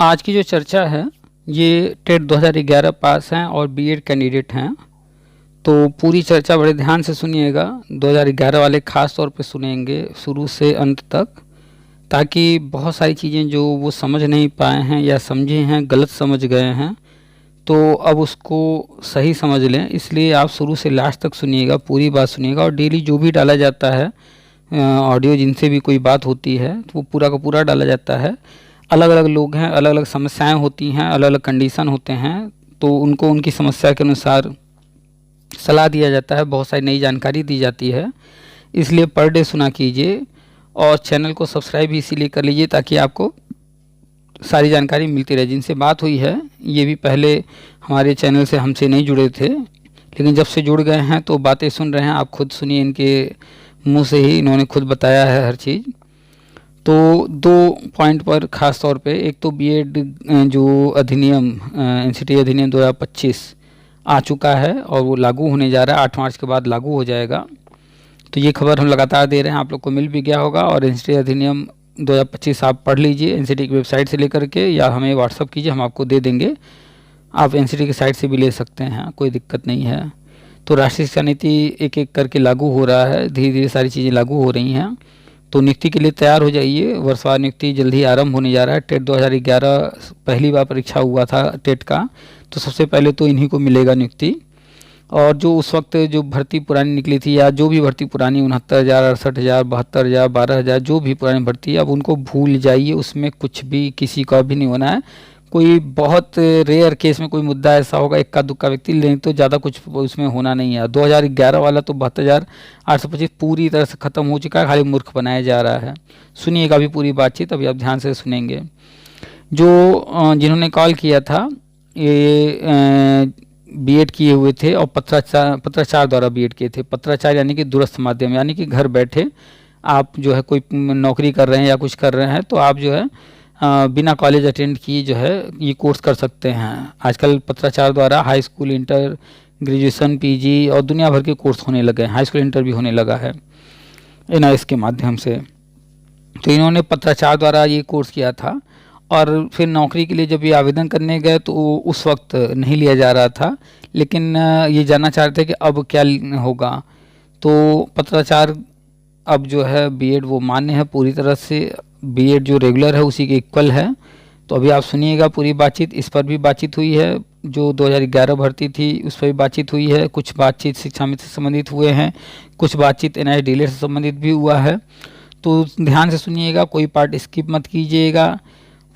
आज की जो चर्चा है ये टेट 2011 पास हैं और बीएड कैंडिडेट हैं, तो पूरी चर्चा बड़े ध्यान से सुनिएगा। 2011 वाले ख़ास तौर पे सुनेंगे शुरू से अंत तक, ताकि बहुत सारी चीज़ें जो वो समझ नहीं पाए हैं या समझे हैं, गलत समझ गए हैं, तो अब उसको सही समझ लें। इसलिए आप शुरू से लास्ट तक सुनिएगा, पूरी बात सुनिएगा। और डेली जो भी डाला जाता है ऑडियो, जिनसे भी कोई बात होती है, तो वो पूरा का पूरा डाला जाता है। अलग अलग लोग हैं, अलग अलग समस्याएं होती हैं, अलग अलग कंडीशन होते हैं, तो उनको उनकी समस्या के अनुसार सलाह दिया जाता है, बहुत सारी नई जानकारी दी जाती है। इसलिए पर डे सुना कीजिए और चैनल को सब्सक्राइब भी इसीलिए कर लीजिए ताकि आपको सारी जानकारी मिलती रहे। जिनसे बात हुई है ये भी पहले हमारे चैनल से हमसे नहीं जुड़े थे, लेकिन जब से जुड़ गए हैं तो बातें सुन रहे हैं। आप खुद सुनिए, इनके मुंह से ही इन्होंने खुद बताया है हर चीज़। तो दो पॉइंट पर ख़ास तौर पे, एक तो बीएड जो अधिनियम एनसीटी अधिनियम 2025 आ चुका है और वो लागू होने जा रहा है, 8 मार्च के बाद लागू हो जाएगा। तो ये खबर हम लगातार दे रहे हैं, आप लोग को मिल भी गया होगा। और एनसीटी अधिनियम 2025 आप पढ़ लीजिए एनसीटी की वेबसाइट से लेकर के, या हमें व्हाट्सअप कीजिए, हम आपको दे देंगे। आप एनसीटी की साइट से भी ले सकते हैं, कोई दिक्कत नहीं है। तो राष्ट्रीय शिक्षा नीति एक एक करके लागू हो रहा है, धीरे धीरे सारी चीज़ें लागू हो रही हैं। तो नियुक्ति के लिए तैयार हो जाइए, वर्षवार नियुक्ति जल्द ही आरंभ होने जा रहा है। टेट 2011 पहली बार परीक्षा हुआ था टेट का, तो सबसे पहले तो इन्हीं को मिलेगा नियुक्ति। और जो उस वक्त जो भर्ती पुरानी निकली थी, या जो भी भर्ती पुरानी 69,000, 68,000, 72,000, 12,000, जो भी पुरानी भर्ती है, अब उनको भूल जाइए। उसमें कुछ भी किसी का भी नहीं होना है। कोई बहुत रेयर केस में कोई मुद्दा ऐसा होगा, इक्का दुक्का व्यक्ति, नहीं तो ज़्यादा कुछ उसमें होना नहीं है। 2011 वाला तो 72,825 पूरी तरह से ख़त्म हो चुका है, खाली मूर्ख बनाया जा रहा है। सुनिएगा अभी पूरी बातचीत, अभी आप ध्यान से सुनेंगे। जो जिन्होंने कॉल किया था ये बीएड किए हुए थे और पत्राचार द्वारा बीएड किए थे। पत्राचार यानी कि दूरस्थ माध्यम, यानी कि घर बैठे आप जो है कोई नौकरी कर रहे हैं या कुछ कर रहे हैं, तो आप जो है बिना कॉलेज अटेंड किए जो है ये कोर्स कर सकते हैं। आजकल पत्राचार द्वारा high school, inter, graduation, PG और दुनिया भर के कोर्स होने लगे हैं। हाई स्कूल इंटर भी होने लगा है एनआईएस के माध्यम से। तो इन्होंने पत्राचार द्वारा ये कोर्स किया था, और फिर नौकरी के लिए जब ये आवेदन करने गए तो उस वक्त नहीं लिया जा रहा था। लेकिन ये जानना चाह रहे थे कि अब क्या होगा। तो पत्राचार अब जो है बीएड वो मान्य है पूरी तरह से, बीएड जो रेगुलर है उसी के इक्वल है। तो अभी आप सुनिएगा पूरी बातचीत। इस पर भी बातचीत हुई है, जो 2011 भर्ती थी उस पर भी बातचीत हुई है। कुछ बातचीत शिक्षा मित्र से संबंधित हुए हैं, कुछ बातचीत एनआईए डीलर से संबंधित भी हुआ है। तो ध्यान से सुनिएगा, कोई पार्ट स्किप मत कीजिएगा।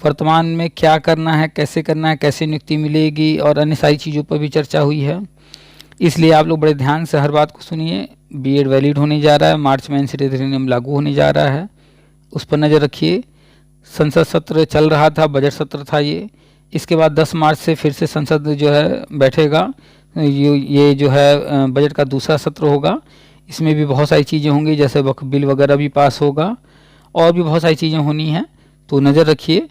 वर्तमान में क्या करना है, कैसे नियुक्ति मिलेगी और अन्य सारी चीज़ों पर भी चर्चा हुई है। इसलिए आप लोग बड़े ध्यान से हर बात को सुनिए। बीएड वैलिड होने जा रहा है, मार्च में एनसीटी अधिनियम लागू होने जा रहा है, उस पर नज़र रखिए। संसद सत्र चल रहा था, बजट सत्र था ये। इसके बाद 10 मार्च से फिर से संसद जो है बैठेगा। ये जो है बजट का दूसरा सत्र होगा। इसमें भी बहुत सारी चीज़ें होंगी, जैसे वक्फ बिल वगैरह भी पास होगा, और भी बहुत सारी चीज़ें होनी हैं। तो नज़र रखिए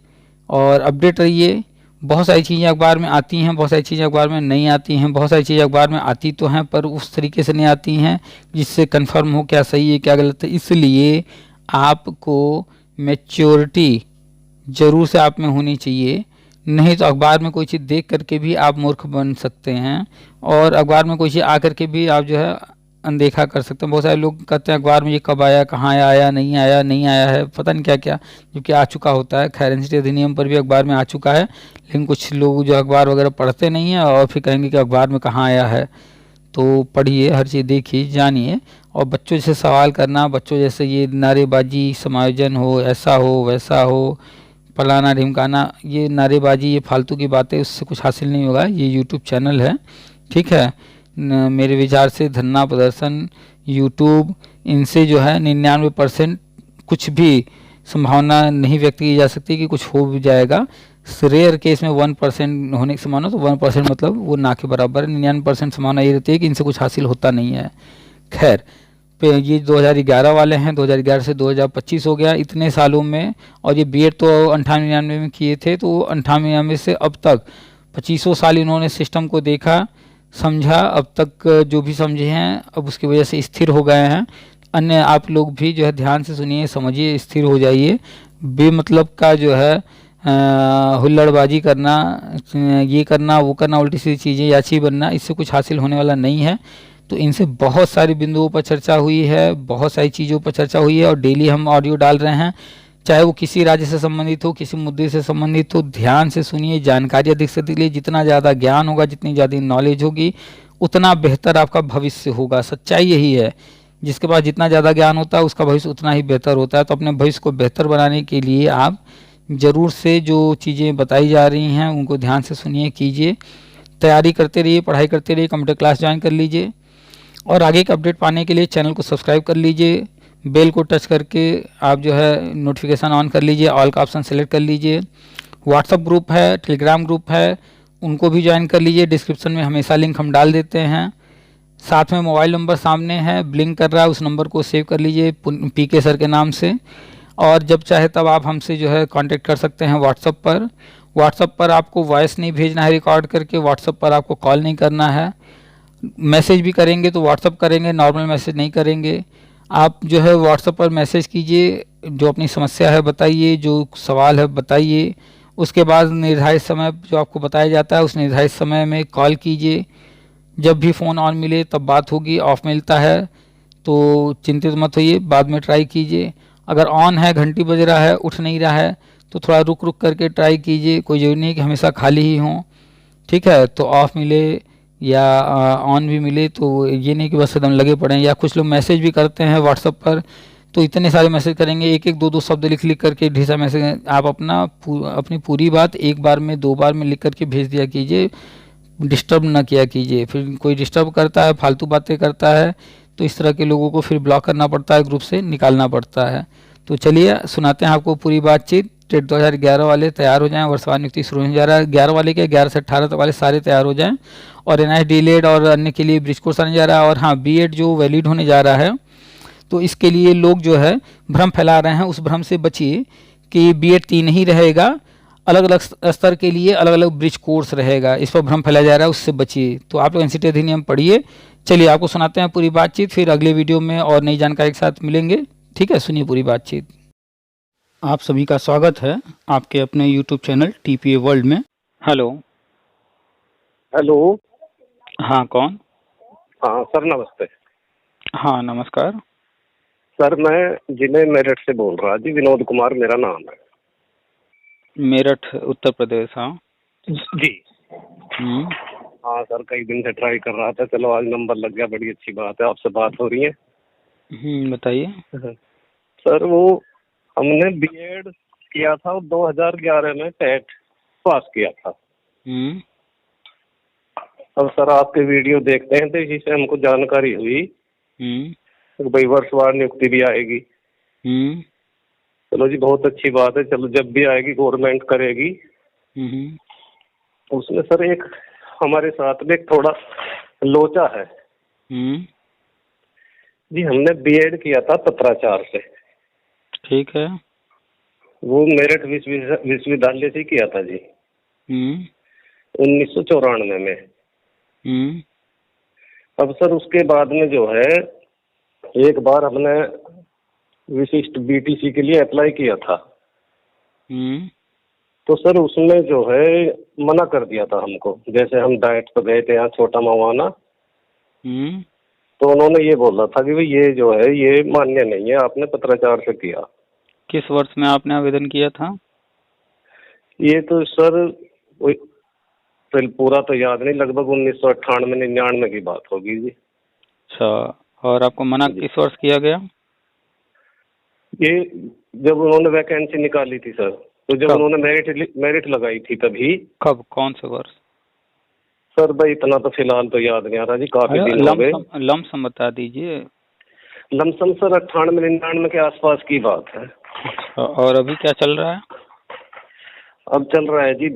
और अपडेट रहिए। बहुत सारी चीज़ें अखबार में आती हैं, बहुत सारी चीज़ें अखबार में नहीं आती हैं। बहुत सारी चीज़ें अखबार में आती तो हैं पर उस तरीके से नहीं आती हैं जिससे कंफर्म हो क्या सही है क्या गलत है। इसलिए आपको मैच्योरिटी ज़रूर से आप में होनी चाहिए, नहीं तो अखबार में कोई चीज़ देख करके भी आप मूर्ख बन सकते हैं, और अखबार में कोई चीज़ आ करके भी आप जो है अनदेखा कर सकते हैं। बहुत सारे लोग कहते हैं अखबार में ये कब आया, कहाँ आया, नहीं आया है, पता नहीं क्या क्या, जबकि आ चुका होता है। खैर एनसीटी अधिनियम पर भी अखबार में आ चुका है, लेकिन कुछ लोग जो अखबार वगैरह पढ़ते नहीं हैं और फिर कहेंगे कि अखबार में कहाँ आया है। तो पढ़िए, हर चीज़ देखिए, जानिए। और बच्चों से सवाल करना, बच्चों जैसे ये नारेबाजी समायोजन हो, ऐसा हो वैसा हो, फलाना ढिमकाना, ये नारेबाजी, ये फालतू की बातें, उससे कुछ हासिल नहीं होगा। ये यूट्यूब चैनल है, ठीक है। मेरे विचार से धरना प्रदर्शन, यूट्यूब, इनसे जो है 99% कुछ भी संभावना नहीं व्यक्त की जा सकती कि कुछ हो भी जाएगा। रेयर केस में 1% होने की संभावना, तो 1% मतलब वो ना के बराबर है। 99% संभावना ये रहती है कि इनसे कुछ हासिल होता नहीं है। खैर ये 2011 वाले हैं, 2011 से 2025 हो गया इतने सालों में। और ये बीएड तो 98-99 में किए थे, तो 98-99 से अब तक 25 साल इन्होंने सिस्टम को देखा, समझा। अब तक जो भी समझे हैं अब उसकी वजह से स्थिर हो गए हैं। अन्य आप लोग भी जो है ध्यान से सुनिए, समझिए, स्थिर हो जाइए। बेमतलब का जो है हुल्लड़बाजी करना, ये करना वो करना, उल्टी सीधी चीज़ें, याची बनना, इससे कुछ हासिल होने वाला नहीं है। तो इनसे बहुत सारी बिंदुओं पर चर्चा हुई है, बहुत सारी चीज़ों पर चर्चा हुई है और डेली हम ऑडियो डाल रहे हैं, चाहे वो किसी राज्य से संबंधित हो, किसी मुद्दे से संबंधित हो। ध्यान से सुनिए, जानकारी अधिक से अधिक लिए। जितना ज़्यादा ज्ञान होगा, जितनी ज़्यादा नॉलेज होगी, उतना बेहतर आपका भविष्य होगा। सच्चाई यही है, जिसके पास जितना ज़्यादा ज्ञान होता है उसका भविष्य उतना ही बेहतर होता है। तो अपने भविष्य को बेहतर बनाने के लिए आप ज़रूर से जो चीज़ें बताई जा रही हैं उनको ध्यान से सुनिए, कीजिए, तैयारी करते रहिए, पढ़ाई करते रहिए, कंप्यूटर क्लास ज्वाइन कर लीजिए और आगे के अपडेट पाने के लिए चैनल को सब्सक्राइब कर लीजिए। बेल को टच करके आप जो है नोटिफिकेशन ऑन कर लीजिए, ऑल का ऑप्शन सेलेक्ट कर लीजिए। व्हाट्सअप ग्रुप है, टेलीग्राम ग्रुप है, उनको भी ज्वाइन कर लीजिए। डिस्क्रिप्शन में हमेशा लिंक हम डाल देते हैं। साथ में मोबाइल नंबर सामने है, ब्लिंक कर रहा है, उस नंबर को सेव कर लीजिए पीके सर के नाम से। और जब चाहे तब आप हमसे जो है कांटेक्ट कर सकते हैं व्हाट्सअप पर। व्हाट्सअप पर आपको वॉइस नहीं भेजना है रिकॉर्ड करके, व्हाट्सअप पर आपको कॉल नहीं करना है। मैसेज भी करेंगे तो व्हाट्सअप करेंगे, नॉर्मल मैसेज नहीं करेंगे। आप जो है व्हाट्सअप पर मैसेज कीजिए, जो अपनी समस्या है बताइए, जो सवाल है बताइए। उसके बाद निर्धारित समय जो आपको बताया जाता है उस निर्धारित समय में कॉल कीजिए। जब भी फ़ोन ऑन मिले तब बात होगी, ऑफ मिलता है तो चिंतित मत होइए, बाद में ट्राई कीजिए। अगर ऑन है, घंटी बज रहा है, उठ नहीं रहा है तो थोड़ा रुक रुक करके ट्राई कीजिए। कोई ज़रूरी नहीं कि हमेशा खाली ही हों, ठीक है। तो ऑफ मिले या ऑन भी मिले तो ये नहीं कि बस एकदम लगे पड़े हैं। या कुछ लोग मैसेज भी करते हैं व्हाट्सअप पर, तो इतने सारे मैसेज करेंगे, एक एक दो दो शब्द लिख लिख करके ढेर सारे मैसेज। आप अपनी पूरी बात एक बार में, दो बार में लिख करके भेज दिया कीजिए, डिस्टर्ब ना किया कीजिए। फिर कोई डिस्टर्ब करता है, फालतू बातें करता है, तो इस तरह के लोगों को फिर ब्लॉक करना पड़ता है, ग्रुप से निकालना पड़ता है। तो चलिए सुनाते हैं आपको पूरी बातचीट। टेट 2011 वाले तैयार हो जाएं, वर्षवार नियुक्ति शुरू होने जा रहा है। 11 वाले के 11 से 18 तक वाले सारे तैयार हो जाएं। और एनआईएस डीएलएड और अन्य के लिए ब्रिज कोर्स आने जा रहा है। और हाँ, बीएड जो वैलिड होने जा रहा है, तो इसके लिए लोग जो है भ्रम फैला रहे हैं, उस भ्रम से बचिए कि बीएड 3 ही रहेगा, अलग अलग स्तर के लिए अलग अलग ब्रिज कोर्स रहेगा। इस पर भ्रम फैलाया जा रहा है, उससे बचिए। तो आप लोग एनसीटी अधिनियम पढ़िए। चलिए आपको सुनाते हैं पूरी बातचीत, फिर अगले वीडियो में और नई जानकारी के साथ मिलेंगे, ठीक है। सुनिए पूरी बातचीत। आप सभी का स्वागत है आपके अपने यूट्यूब चैनल टीपीए वर्ल्ड में। हेलो। हेलो। हाँ, कौन? हाँ सर, नमस्ते। हाँ नमस्कार। सर मैं जिले मेरठ से बोल रहा जी, विनोद कुमार मेरा नाम है। मेरठ, उत्तर प्रदेश। हाँ जी। हाँ सर, कई दिन से ट्राई कर रहा था, चलो आज नंबर लग गया, बड़ी अच्छी बात है, आपसे बात हो रही है। बताइए। सर वो हमने बीएड किया था और 2011 में टेट पास किया था। अब सर आपके वीडियो देखते हैं तो इसी से हमको जानकारी हुई तो भाई वर्षवार नियुक्ति भी आएगी। चलो जी, बहुत अच्छी बात है। चलो जब भी आएगी गवर्नमेंट करेगी। उसमें सर एक हमारे साथ में थोड़ा लोचा है जी। हमने बीएड किया था पत्राचार से। ठीक है। वो मेरठ विश्वविद्यालय से किया था जी, 1994 में। अब सर उसके बाद में जो है एक बार हमने विशिष्ट बीटीसी के लिए अप्लाई किया था। तो सर उसमें जो है मना कर दिया था हमको। जैसे हम डाइट पे गए थे यहाँ छोटा मवाना, तो उन्होंने ये बोला था कि भाई ये जो है ये मान्य नहीं है, आपने पत्राचार से किया। किस वर्ष में आपने आवेदन किया था? ये तो सर पूरा तो याद नहीं, लगभग 1998-99 की बात होगी जी। अच्छा, और आपको मना किस वर्ष किया गया? ये जब उन्होंने वैकेंसी निकाली थी सर, तो जब उन्होंने मेरिट लगाई थी तभी। कब, कौन से वर्ष? सर भाई इतना तो फिलहाल तो याद नहीं आ रहा जी, काफी दिन हो गए। लमसम बता दीजिए। लमसम सर 98-99 के आसपास की बात है। अच्छा, और अभी क्या चल रहा है? अब चल रहा है जी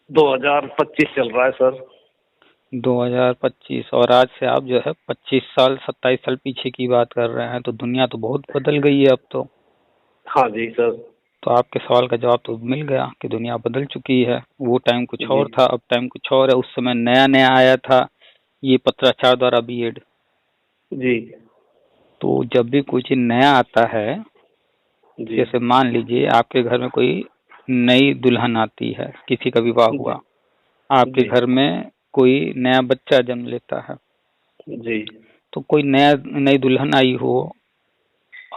2025 चल रहा है सर। 2025, और आज से आप जो है 25 साल 27 साल पीछे की बात कर रहे हैं, तो दुनिया तो बहुत बदल गई है अब तो। हाँ जी सर। तो आपके सवाल का जवाब तो मिल गया कि दुनिया बदल चुकी है। वो टाइम कुछ और था, अब टाइम कुछ और है। उस समय नया नया आया था ये पत्राचार द्वारा बीएड जी। तो जब भी कोई चीज नया आता है, जैसे मान लीजिए आपके घर में कोई नई दुल्हन आती है, किसी का विवाह हुआ, आपके घर में कोई नया बच्चा जन्म लेता है जी, तो कोई नई दुल्हन आई हो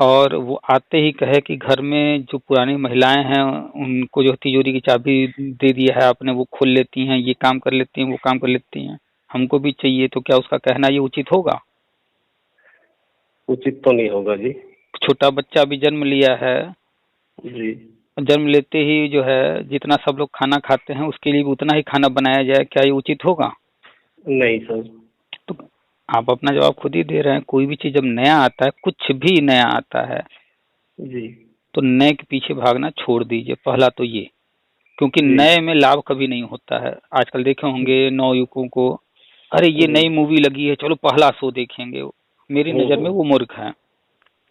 और वो आते ही कहे कि घर में जो पुरानी महिलाएं हैं उनको जो तिजोरी की चाबी दे दिया है आपने, वो खोल लेती हैं, ये काम कर लेती हैं, वो काम कर लेती हैं, हमको भी चाहिए, तो क्या उसका कहना ये उचित होगा? उचित तो नहीं होगा जी। छोटा बच्चा भी जन्म लिया है, जी, जन्म लेते ही जो है जितना सब लोग खाना खाते हैं उसके लिए भी उतना ही खाना बनाया जाए, क्या ये उचित होगा? नहीं सर। तो आप अपना जवाब खुद ही दे रहे हैं, कोई भी चीज जब नया आता है, कुछ भी नया आता है जी, तो नए के पीछे भागना छोड़ दीजिए, पहला तो ये, क्योंकि जी, नए में लाभ कभी नहीं होता है। आजकल देखे होंगे नवयुवकों को, अरे ये जी, नई मूवी लगी है चलो पहला शो देखेंगे, मेरी नजर में वो मूर्ख है।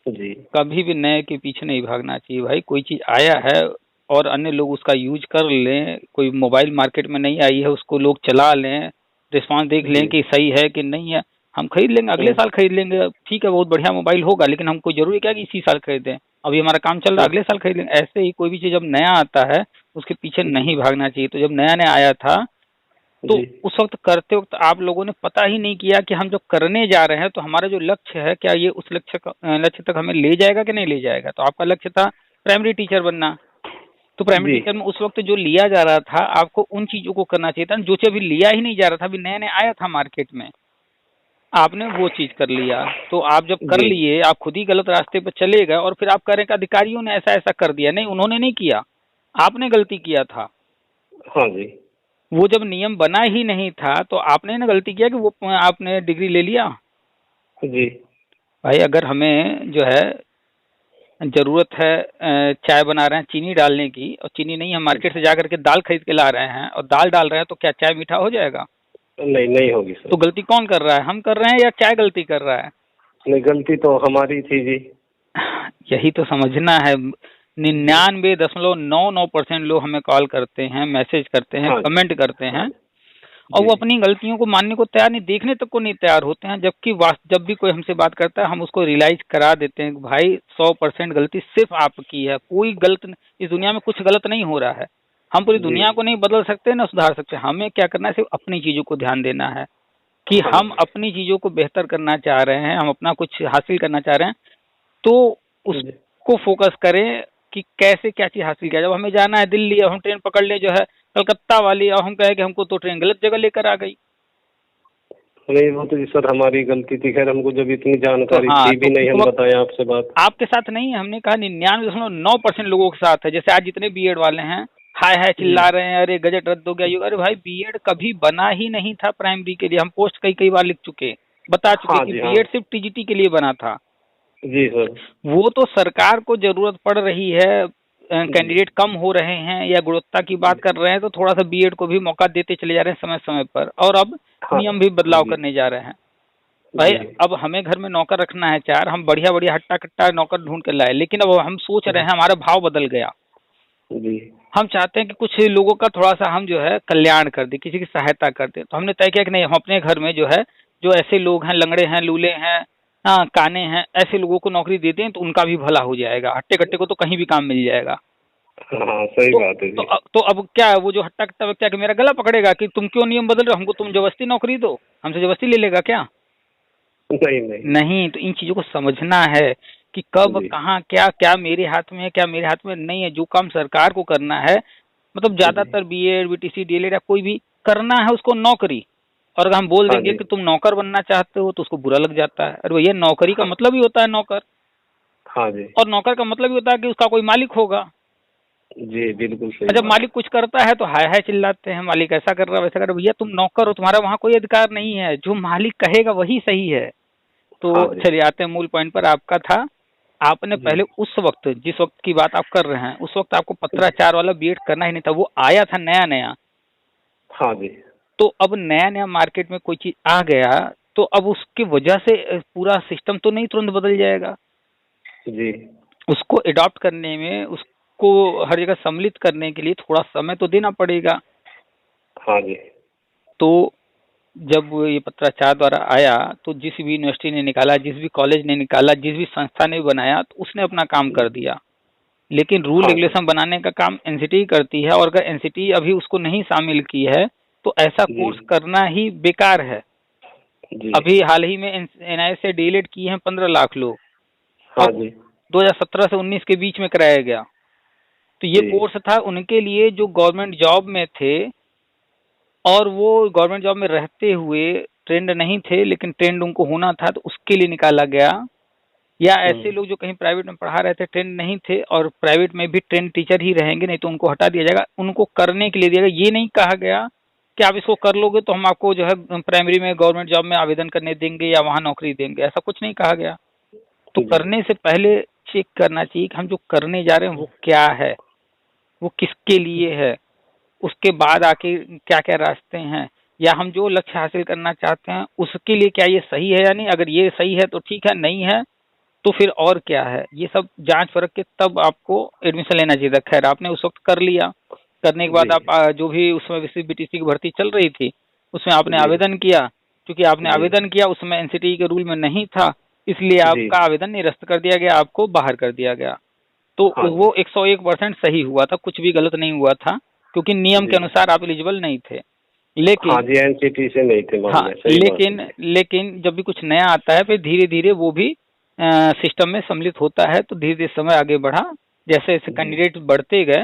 जी, कभी भी नए के पीछे नहीं भागना चाहिए भाई, कोई चीज आया है और अन्य लोग उसका यूज कर लें, कोई मोबाइल मार्केट में नहीं आई है उसको लोग चला लें, रिस्पांस देख लें जी, कि सही है कि नहीं है, हम खरीद लेंगे, अगले साल खरीद लेंगे, ठीक है बहुत बढ़िया मोबाइल होगा, लेकिन हमको जरूरी क्या कि इसी साल खरीदें, अभी हमारा काम चल रहा है अगले साल खरीद लेंगे। ऐसे ही कोई भी चीज जब नया आता है उसके पीछे नहीं भागना चाहिए। तो जब नया नया आया था तो जी, उस वक्त करते वक्त आप लोगों ने पता ही नहीं किया कि हम जो करने जा रहे हैं तो हमारा जो लक्ष्य है क्या ये उस लक्ष्य तक हमें ले जाएगा कि नहीं ले जाएगा। तो आपका लक्ष्य था प्राइमरी टीचर बनना, तो प्राइमरी जी, टीचर में उस वक्त जो लिया जा रहा था आपको उन चीजों को करना चाहिए था जो चीज अभी लिया ही नहीं जा रहा था, अभी नया नया आया था मार्केट में, आपने वो चीज कर लिया। तो आप जब कर जी, लिए आप खुद ही गलत रास्ते पर चले गए और फिर आप कह रहे हैं कि अधिकारियों ने ऐसा ऐसा कर दिया, नहीं उन्होंने नहीं किया, आपने गलती किया था। हाँ जी, वो जब नियम बना ही नहीं था तो आपने ना गलती किया कि वो आपने डिग्री ले लिया। जी, भाई अगर हमें जो है जरूरत है चाय बना रहे हैं चीनी डालने की और चीनी नहीं हम मार्केट से जा करके दाल खरीद के ला रहे हैं और दाल डाल रहे हैं तो क्या चाय मीठा हो जाएगा? नहीं, नहीं होगी तो सर। गलती कौन कर रहा है, हम कर रहे हैं या चाय गलती कर रहा है? नहीं, गलती तो हमारी थी जी। यही तो समझना है। 99.99% लोग हमें कॉल करते हैं, मैसेज करते हैं, हाँ, कमेंट करते हाँ, हैं और जी, वो अपनी गलतियों को मानने को तैयार नहीं, देखने तक को नहीं तैयार होते हैं, जबकि जब भी कोई हमसे बात करता है हम उसको रियलाइज करा देते हैं कि भाई 100% गलती सिर्फ आपकी है, कोई इस दुनिया में कुछ गलत नहीं हो रहा है। हम पूरी जी, दुनिया को नहीं बदल सकते ना सुधार सकते, हमें क्या करना है सिर्फ अपनी चीजों को ध्यान देना है कि हाँ हम जी, अपनी चीजों को बेहतर करना चाह रहे हैं, हम अपना कुछ हासिल करना चाह रहे हैं तो जी, उसको फोकस करें कि कैसे क्या चीज हासिल किया। जब हमें जाना है दिल्ली और हम ट्रेन पकड़ ले जो है कलकत्ता वाली और हम कहें कि हमको तो ट्रेन गलत जगह लेकर आ गई, नहीं वो तो जी सर हमारी गलती थी। खैर हमको जब इतनी तो जानकारी हाँ थी तो भी नहीं, उस हम वक्त बताएं आपसे बात। आपके साथ नहीं है, हमने कहा 99.9% लोगों के साथ है। जैसे आज जितने बीएड वाले हैं हाय हाय जी, चिल्ला रहे हैं अरे गजट रद्द हो गया ये, अरे भाई बीएड कभी बना ही नहीं था प्राइमरी के लिए, हम पोस्ट कई कई बार लिख चुके, बता चुके हाँ कि जी, हाँ, बीएड सिर्फ टीजीटी के लिए बना था। जी सर, वो तो सरकार को जरूरत पड़ रही है, जी, कैंडिडेट कम हो रहे हैं या गुणवत्ता की बात कर रहे हैं तो थोड़ा सा बीएड को भी मौका देते चले जा रहे हैं समय समय पर, और अब हाँ, नियम भी बदलाव जी, करने जा रहे हैं। भाई जी, अब हमें घर में नौकर रखना है चार, हम बढ़िया बढ़िया हट्टा कट्टा नौकर ढूंढ कर लाए, लेकिन अब हम सोच रहे हैं हमारा भाव बदल गया, जी, हम चाहते हैं कि कुछ लोगों का थोड़ा सा हम जो है कल्याण कर दें, किसी की सहायता कर दें। तो हमने तय किया कि नहीं हम अपने घर में जो है जो ऐसे लोग हैं लंगड़े हैं लूले हैं हाँ काने हैं ऐसे लोगों को नौकरी देते हैं तो उनका भी भला हो जाएगा, हट्टे कट्टे को तो कहीं भी काम मिल जाएगा। हाँ सही तो बात है जी। तो अब क्या है, वो जो हट्टा कट्टा व्यक्ति आके मेरा गला पकड़ेगा कि तुम क्यों नियम बदल रहे हो, हमको तुम जबरदस्ती नौकरी दो, हमसे जबरदस्ती ले लेगा क्या? नहीं, नहीं, नहीं, तो इन चीजों को समझना है कि कब जी, कहाँ क्या क्या मेरे हाथ में है क्या मेरे हाथ में नहीं है। जो काम सरकार को करना है मतलब जी, ज्यादातर बीएड बीटीसी डीएलएड या कोई भी करना है उसको नौकरी, और अगर हम बोल हाँ देंगे जी, कि तुम नौकर बनना चाहते हो तो उसको बुरा लग जाता है। अरे भैया नौकरी का हाँ, मतलब ही होता है नौकर, हाँ जी, और नौकर का मतलब ही होता है कि उसका कोई मालिक होगा। जी, बिल्कुल सही और जब बात। मालिक कुछ करता है तो हाय हाय चिल्लाते हैं मालिक ऐसा कर रहा है वैसा कर रहा है। भैया तुम नौकर हो, तुम्हारा वहाँ कोई अधिकार नहीं है, जो मालिक कहेगा वही सही है। तो हाँ जी, चलिए आते हैं मूल पॉइंट पर, आपका था आपने जी, पहले उस वक्त जिस वक्त की बात आप कर रहे हैं उस वक्त आपको पत्राचार वाला बीएड करना ही नहीं था, वो आया था नया नया। हाँ जी, तो अब नया नया मार्केट में कोई चीज आ गया तो अब उसकी वजह से पूरा सिस्टम तो नहीं तुरंत बदल जाएगा, जी, उसको अडॉप्ट करने में उसको हर जगह सम्मिलित करने के लिए थोड़ा समय तो देना पड़ेगा। हाँ जी, तो जब ये पत्राचार द्वारा आया तो जिस भी यूनिवर्सिटी ने निकाला जिस भी कॉलेज ने निकाला जिस भी संस्था ने बनाया तो उसने अपना काम कर दिया। लेकिन रूल हाँ रेगुलेशन बनाने का काम एनसीटी करती है, और अगर एनसीटी अभी उसको नहीं शामिल की है तो ऐसा जी कोर्स करना ही बेकार है। जी। अभी हाल ही में एनआईएस से डीएलएड किए हैं 15 लाख लोग, हाँ और जी 2017 से 19 के बीच में कराया गया। तो ये जी कोर्स था उनके लिए जो गवर्नमेंट जॉब में थे, और वो गवर्नमेंट जॉब में रहते हुए ट्रेंड नहीं थे, लेकिन ट्रेंड उनको होना था तो उसके लिए निकाला गया। या ऐसे लोग जो कहीं प्राइवेट में पढ़ा रहे थे, ट्रेंड नहीं थे, और प्राइवेट में भी ट्रेंड टीचर ही रहेंगे, नहीं तो उनको हटा दिया जाएगा, उनको करने के लिए दिया गया। ये नहीं कहा गया कि आप इसको कर लोगे तो हम आपको जो है प्राइमरी में गवर्नमेंट जॉब में आवेदन करने देंगे या वहाँ नौकरी देंगे, ऐसा कुछ नहीं कहा गया। तो जी करने से पहले चेक करना चाहिए कि हम जो करने जा रहे हैं वो क्या है, वो किसके लिए है, उसके बाद आके क्या क्या रास्ते हैं, या हम जो लक्ष्य हासिल करना चाहते हैं उसके लिए क्या ये सही है या नहीं। अगर ये सही है तो ठीक है, नहीं है तो फिर और क्या है, ये सब जांच परख के तब आपको एडमिशन लेना चाहिए था। खैर आपने उस वक्त कर लिया, करने के बाद जी आप जो भी उसमें बीटीसी की भर्ती चल रही थी उसमें आपने जी आवेदन किया। क्योंकि आपने जी आवेदन किया उसमें एनसीटी के रूल में नहीं था, इसलिए जी। आपका आवेदन निरस्त कर दिया गया, आपको बाहर कर दिया गया। तो हाँ जी वो 101% सही हुआ था, कुछ भी गलत नहीं हुआ था, क्योंकि नियम के जी। अनुसार आप एलिजिबल नहीं थे। हाँ लेकिन जी एनसीटी से नहीं थे हाँ, मामले, सही बात है लेकिन जी। लेकिन जब भी कुछ नया आता है फिर धीरे धीरे वो भी सिस्टम में सम्मिलित होता है, तो धीरे धीरे समय आगे बढ़ा, जैसे जैसे जी कैंडिडेट बढ़ते गए,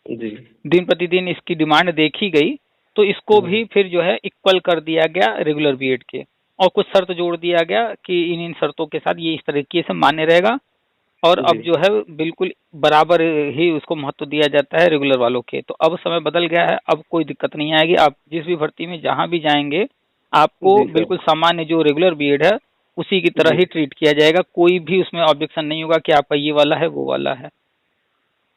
जी दिन प्रतिदिन इसकी डिमांड देखी गई, तो इसको भी फिर जो है इक्वल कर दिया गया रेगुलर बीएड के, और कुछ शर्त जोड़ दिया गया कि इन इन शर्तों के साथ ये इस तरीके से मान्य रहेगा। और जी। अब जो है बिल्कुल बराबर ही उसको महत्व दिया जाता है रेगुलर वालों के। तो अब समय बदल गया है, अब कोई दिक्कत नहीं आएगी, आप जिस भी भर्ती में जहां भी जाएंगे आपको जी सर। बिल्कुल सामान्य जो रेगुलर बीएड है उसी की तरह जी। ही ट्रीट किया जाएगा, कोई भी उसमें ऑब्जेक्शन नहीं होगा कि आपका ये वाला है वो वाला है।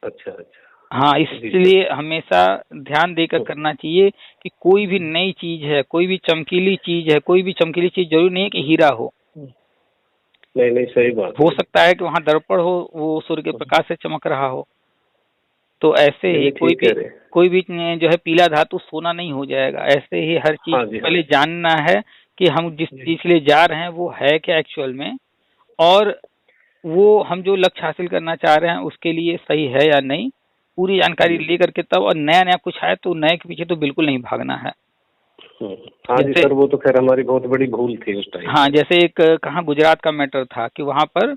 अच्छा अच्छा। हाँ, जी सर। इसलिए हमेशा ध्यान देकर करना चाहिए कि कोई भी नई चीज है, कोई भी चमकीली चीज है, कोई भी चमकीली चीज जरूरी नहीं है कि हीरा हो। नहीं नहीं सही बात हो है। सकता है कि वहाँ दर्पण हो, वो सूर्य के प्रकाश से चमक रहा हो। तो ऐसे नहीं ही नहीं ठीक कह रहे हैं। कोई भी जो है पीला धातु सोना नहीं हो जाएगा। ऐसे ही हर चीज हाँ जी हाँ पहले जी जानना है कि हम जिस जी चीज के लिए जा रहे हैं वो है क्या एक्चुअल में, और वो हम जो लक्ष्य हासिल करना चाह रहे हैं उसके लिए सही है या नहीं, पूरी जानकारी जी। लेकर के तब। और नया नया कुछ है तो नए के पीछे तो बिल्कुल नहीं भागना है। हम्म। हाँ जी जैसे सर वो तो खैर हमारी बहुत बड़ी भूल थी उस टाइम हाँ, पे। जैसे एक कहाँ गुजरात का मैटर था कि वहां पर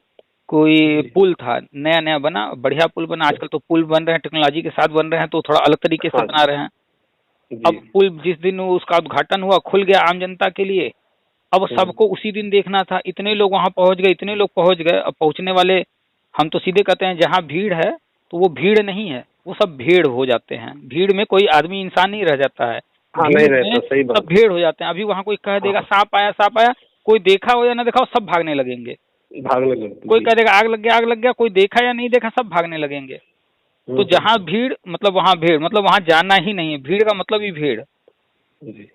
कोई जी पुल था, नया नया बना, बढ़िया पुल बना। आजकल तो पुल बन रहे हैं टेक्नोलॉजी के साथ बन रहे हैं, तो थोड़ा अलग तरीके से हाँ बना जी रहे हैं। जी अब पुल जिस दिन उसका उद्घाटन हुआ, खुल गया आम जनता के लिए, अब सबको उसी दिन देखना था। इतने लोग वहां पहुंच गए, इतने लोग पहुंच गए। अब पहुंचने वाले, हम तो सीधे कहते हैं जहाँ भीड़ है तो वो भीड़ नहीं है, वो सब भीड़ हो जाते हैं। भीड़ में कोई आदमी इंसान नहीं रह जाता है, हाँ नहीं भीड़ में रहता सही सब बात। भीड़ हो जाते हैं। अभी वहां कोई कह देगा हाँ सांप आया सांप आया, कोई देखा हो या ना देखा हो सब भागने लगेंगे। भागने लगती कोई जी। कह देगा आग लग गया आग लग गया, कोई देखा या नहीं देखा सब भागने लगेंगे। तो जहाँ हम्म। भीड़ मतलब वहाँ भीड़, मतलब वहाँ जाना ही नहीं है, भीड़ का मतलब ही भीड़। जी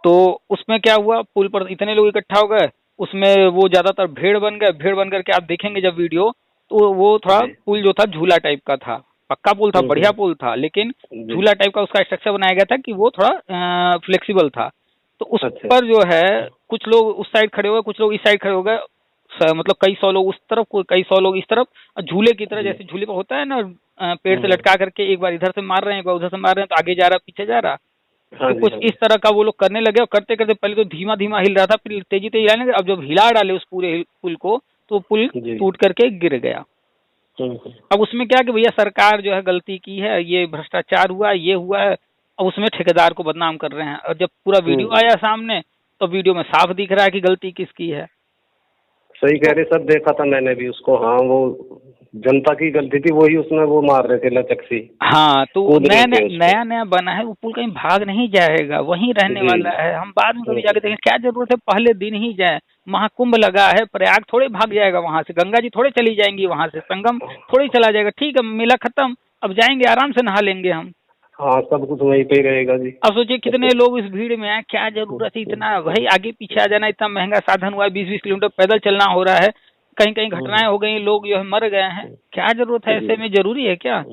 तो उसमें क्या हुआ, पुल पर इतने लोग इकट्ठा हो गए, उसमें वो ज्यादातर भीड़ बन गए। भीड़ बन करके आप देखेंगे जब वीडियो, तो वो थोड़ा जी पुल जो था झूला टाइप का था। पक्का पुल था, बढ़िया पुल था, लेकिन जी। झूला टाइप का उसका स्ट्रक्चर बनाया गया था कि वो थोड़ा फ्लेक्सिबल था। तो उस अच्छा पर जो है कुछ लोग उस साइड खड़े हो गए, कुछ लोग इस साइड खड़े हो गए। मतलब कई सौ लोग उस तरफ, कई सौ लोग इस तरफ, और झूले की तरह, जी। जैसे झूले पर होता है ना, पेड़ से लटका करके एक बार इधर से मार रहे हैं एक बार उधर से मार रहे हैं, तो आगे जा रहा पीछे जा रहा। हाँ तो जी कुछ हाँ इस जी तरह का वो लोग करने लगे, और करते करते पहले तो धीमा धीमा हिल रहा था, फिर तेजी तेजी हिलाने लगे। अब जब हिला डाले उस पूरे पुल को, तो पुल जी। टूट करके गिर गया। अब उसमें क्या कि भैया सरकार जो है गलती की है, ये भ्रष्टाचार हुआ, ये हुआ है। अब उसमें ठेकेदार को बदनाम कर रहे हैं, और जब पूरा वीडियो आया सामने तो वीडियो में साफ दिख रहा है कि गलती किसकी है। सही कह रहे सब, देखा था मैंने भी उसको। हाँ वो जनता की गलती थी, वही उसमें वो मार रहे थे लचक सी, हाँ, तो कूद रहे नया थे उस पे। नया नया बना है, वो पुल कहीं भाग नहीं जाएगा, वहीं रहने जी। वाला है। हम बाद में कभी जाके देखें, क्या जरूरत है पहले दिन ही जाए। महाकुंभ लगा है, प्रयाग थोड़े भाग जाएगा वहां से, गंगा जी थोड़े चली जाएंगी वहां से, संगम थोड़े चला जाएगा। ठीक है, मेला खत्म, अब जाएंगे आराम से नहा लेंगे हम। हाँ सब कुछ वहीं पे ही रहेगा जी। अब सोचिए कितने लोग इस भीड़ में आए, क्या जरूरत है इतना, भाई आगे पीछे आ जाना, इतना महंगा साधन हुआ है, 20-20 किलोमीटर पैदल चलना हो रहा है, कहीं कहीं घटनाएं हो गई, लोग जो है मर गए हैं, क्या जरूरत है, ऐसे में जरूरी है क्या?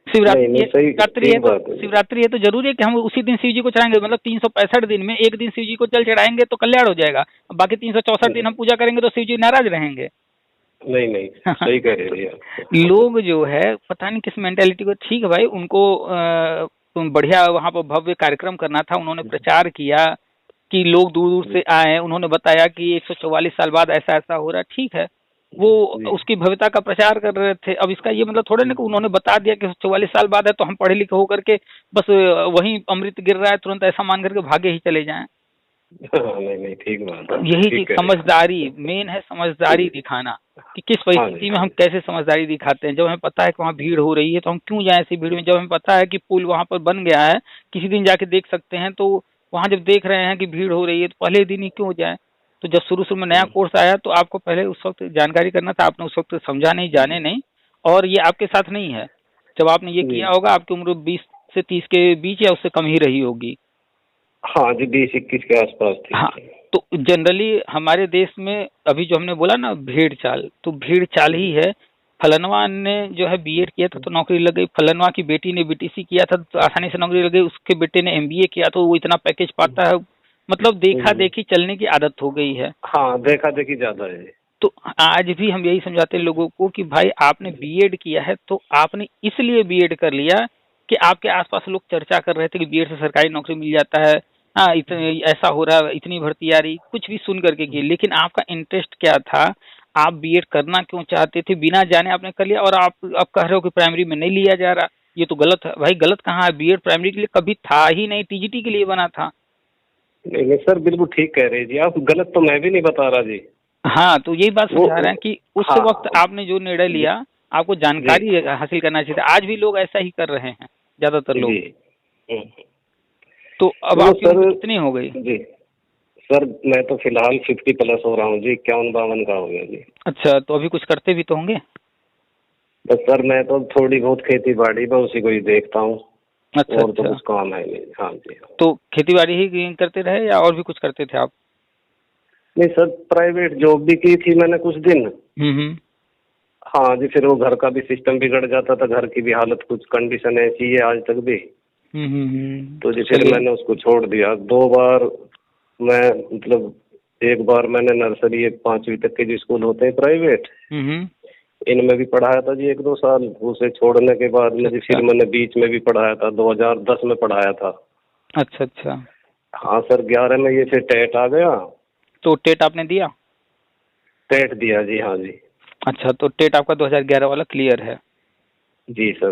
नहीं नहीं सही शिवरात्रि है ठीक तो बात है। शिवरात्रि है तो जरूरी है कि हम उसी दिन शिव जी को चढ़ाएंगे। मतलब 365 दिन में एक दिन शिव जी को जल चढ़ाएंगे तो कल्याण हो जाएगा, बाकी 364 दिन हम पूजा करेंगे तो शिव जी नाराज रहेंगे। नहीं नहीं, सही कह रहे हैं आप। लोग जो है पता नहीं किस मेंटेलिटी को, ठीक है भाई, उनको बढ़िया वहां पर भव्य कार्यक्रम करना था, उन्होंने प्रचार किया कि लोग दूर दूर से आए, उन्होंने बताया कि 144 साल बाद ऐसा ऐसा हो रहा है, ठीक है, वो उसकी भव्यता का प्रचार कर रहे थे। अब इसका ये मतलब थोड़ा ना कि उन्होंने बता दिया कि 144 साल बाद है तो हम पढ़े लिखे होकर के बस वहीं अमृत गिर रहा है तुरंत ऐसा मान करके भागे ही चले जाएं। नहीं नहीं, ठीक बात है। यही चीज समझदारी मेन है, समझदारी दिखाना कि किस परिस्थिति में हम कैसे समझदारी दिखाते हैं। जब हमें पता है कि वहाँ भीड़ हो रही है तो हम क्यों जाएं ऐसी भीड़ में। जब हमें पता है कि पुल वहाँ पर बन गया है, किसी दिन जाके देख सकते हैं, तो वहाँ जब देख रहे हैं कि भीड़ हो रही है तो पहले दिन ही क्यों जाए। तो जब शुरू शुरू में नया कोर्स आया तो आपको पहले उस वक्त जानकारी करना था, आपने उस वक्त समझा नहीं, जाने नहीं, और ये आपके साथ नहीं है। जब आपने ये किया होगा आपकी उम्र 20 से 30 के बीच या उससे कम ही रही होगी। हाँ जी, 20-21 के आसपास थी। हाँ, तो जनरली हमारे देश में अभी जो हमने बोला ना भेड़ चाल, तो भेड़ चाल ही है। फलनवा ने जो है बीएड किया था तो नौकरी लग गई, फलनवा की बेटी ने बीटीसी किया था तो आसानी से नौकरी लग गई, उसके बेटे ने एमबीए किया तो वो इतना पैकेज पाता है। मतलब देखा देखी चलने की आदत हो गई है। हाँ, देखा देखी ज्यादा है। तो आज भी हम यही समझाते हैं लोगों को कि भाई आपने बीएड किया है तो आपने इसलिए बीएड कर लिया कि आपके आसपास लोग चर्चा कर रहे थे कि बीएड से सरकारी नौकरी मिल जाता है, हाँ इतने ऐसा हो रहा है, इतनी भर्ती आ रही, कुछ भी सुन करके किए। लेकिन आपका इंटरेस्ट क्या था, आप बीएड करना क्यों चाहते थे, बिना जाने आपने कर लिया। और आप अब कह रहे हो कि प्राइमरी में नहीं लिया जा रहा, ये तो गलत है भाई। गलत कहाँ है, बीएड प्राइमरी के लिए कभी था ही नहीं, टीजीटी के लिए बना था। नहीं नहीं सर, बिल्कुल ठीक कह रहे जी आप, गलत तो मैं भी नहीं बता रहा जी। हाँ, तो यही बात समझा रहे हैं कि उस हाँ, वक्त आपने जो निर्णय लिया, आपको जानकारी हासिल करना चाहिए था। आज भी लोग ऐसा ही कर रहे हैं, ज्यादातर लोग। तो अब आपकी उम्र कितनी हो गई? जी सर, मैं तो फिलहाल 50 प्लस हो रहा हूँ जी, 51-52 का हो गया जी। अच्छा, तो अभी कुछ करते भी तो होंगे? बस सर मैं तो थोड़ी बहुत खेती बाड़ी में उसी को ही देखता हूँ। अच्छा, और तो कुछ काम है नहीं। हाँ जी। तो खेती बाड़ी ही करते रहे या और भी कुछ करते थे आप? नहीं सर, प्राइवेट जॉब भी की थी मैंने कुछ दिन। हाँ जी, फिर वो घर का भी सिस्टम बिगड़ जाता था, घर की भी हालत कुछ कंडीशन ऐसी है आज तक भी। तो जी फिर मैंने उसको छोड़ दिया। 2 बार मैं मतलब, एक बार मैंने नर्सरी 5वीं तक के जो स्कूल होते हैं प्राइवेट, इनमें भी पढ़ाया था जी 1-2 साल। उसे छोड़ने के बाद में फिर मैंने बीच में भी पढ़ाया था, 2010 में पढ़ाया था। अच्छा अच्छा। हाँ सर, 11 में ये फिर टेट आ गया। तो टेट आपने दिया? टेट दिया जी, हाँ जी। अच्छा, तो टेट आपका 2011 वाला क्लियर है? जी सर।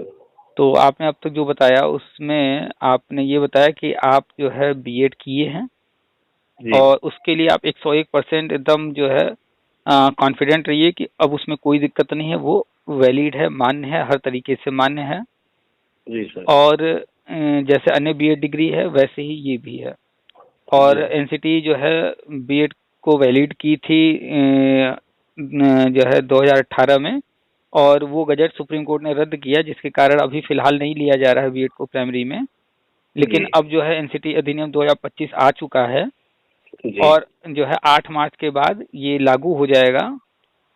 तो आपने अब तक जो बताया उसमें आपने ये बताया कि आप जो है बीएड किए हैं और उसके लिए आप 101% एकदम जो है कॉन्फिडेंट रहिए कि अब उसमें कोई दिक्कत नहीं है, वो वैलिड है, मान्य है, हर तरीके से मान्य है। जी सर। और जैसे अन्य बीएड डिग्री है वैसे ही ये भी है। और एनसीटी जो है बीएड को वैलिड की थी जो है 2018 में, और वो गजट सुप्रीम कोर्ट ने रद्द किया, जिसके कारण अभी फिलहाल नहीं लिया जा रहा है बीएड को प्राइमरी में। लेकिन अब जो है एनसीटी अधिनियम 2025 आ चुका है और जो है 8 मार्च के बाद ये लागू हो जाएगा।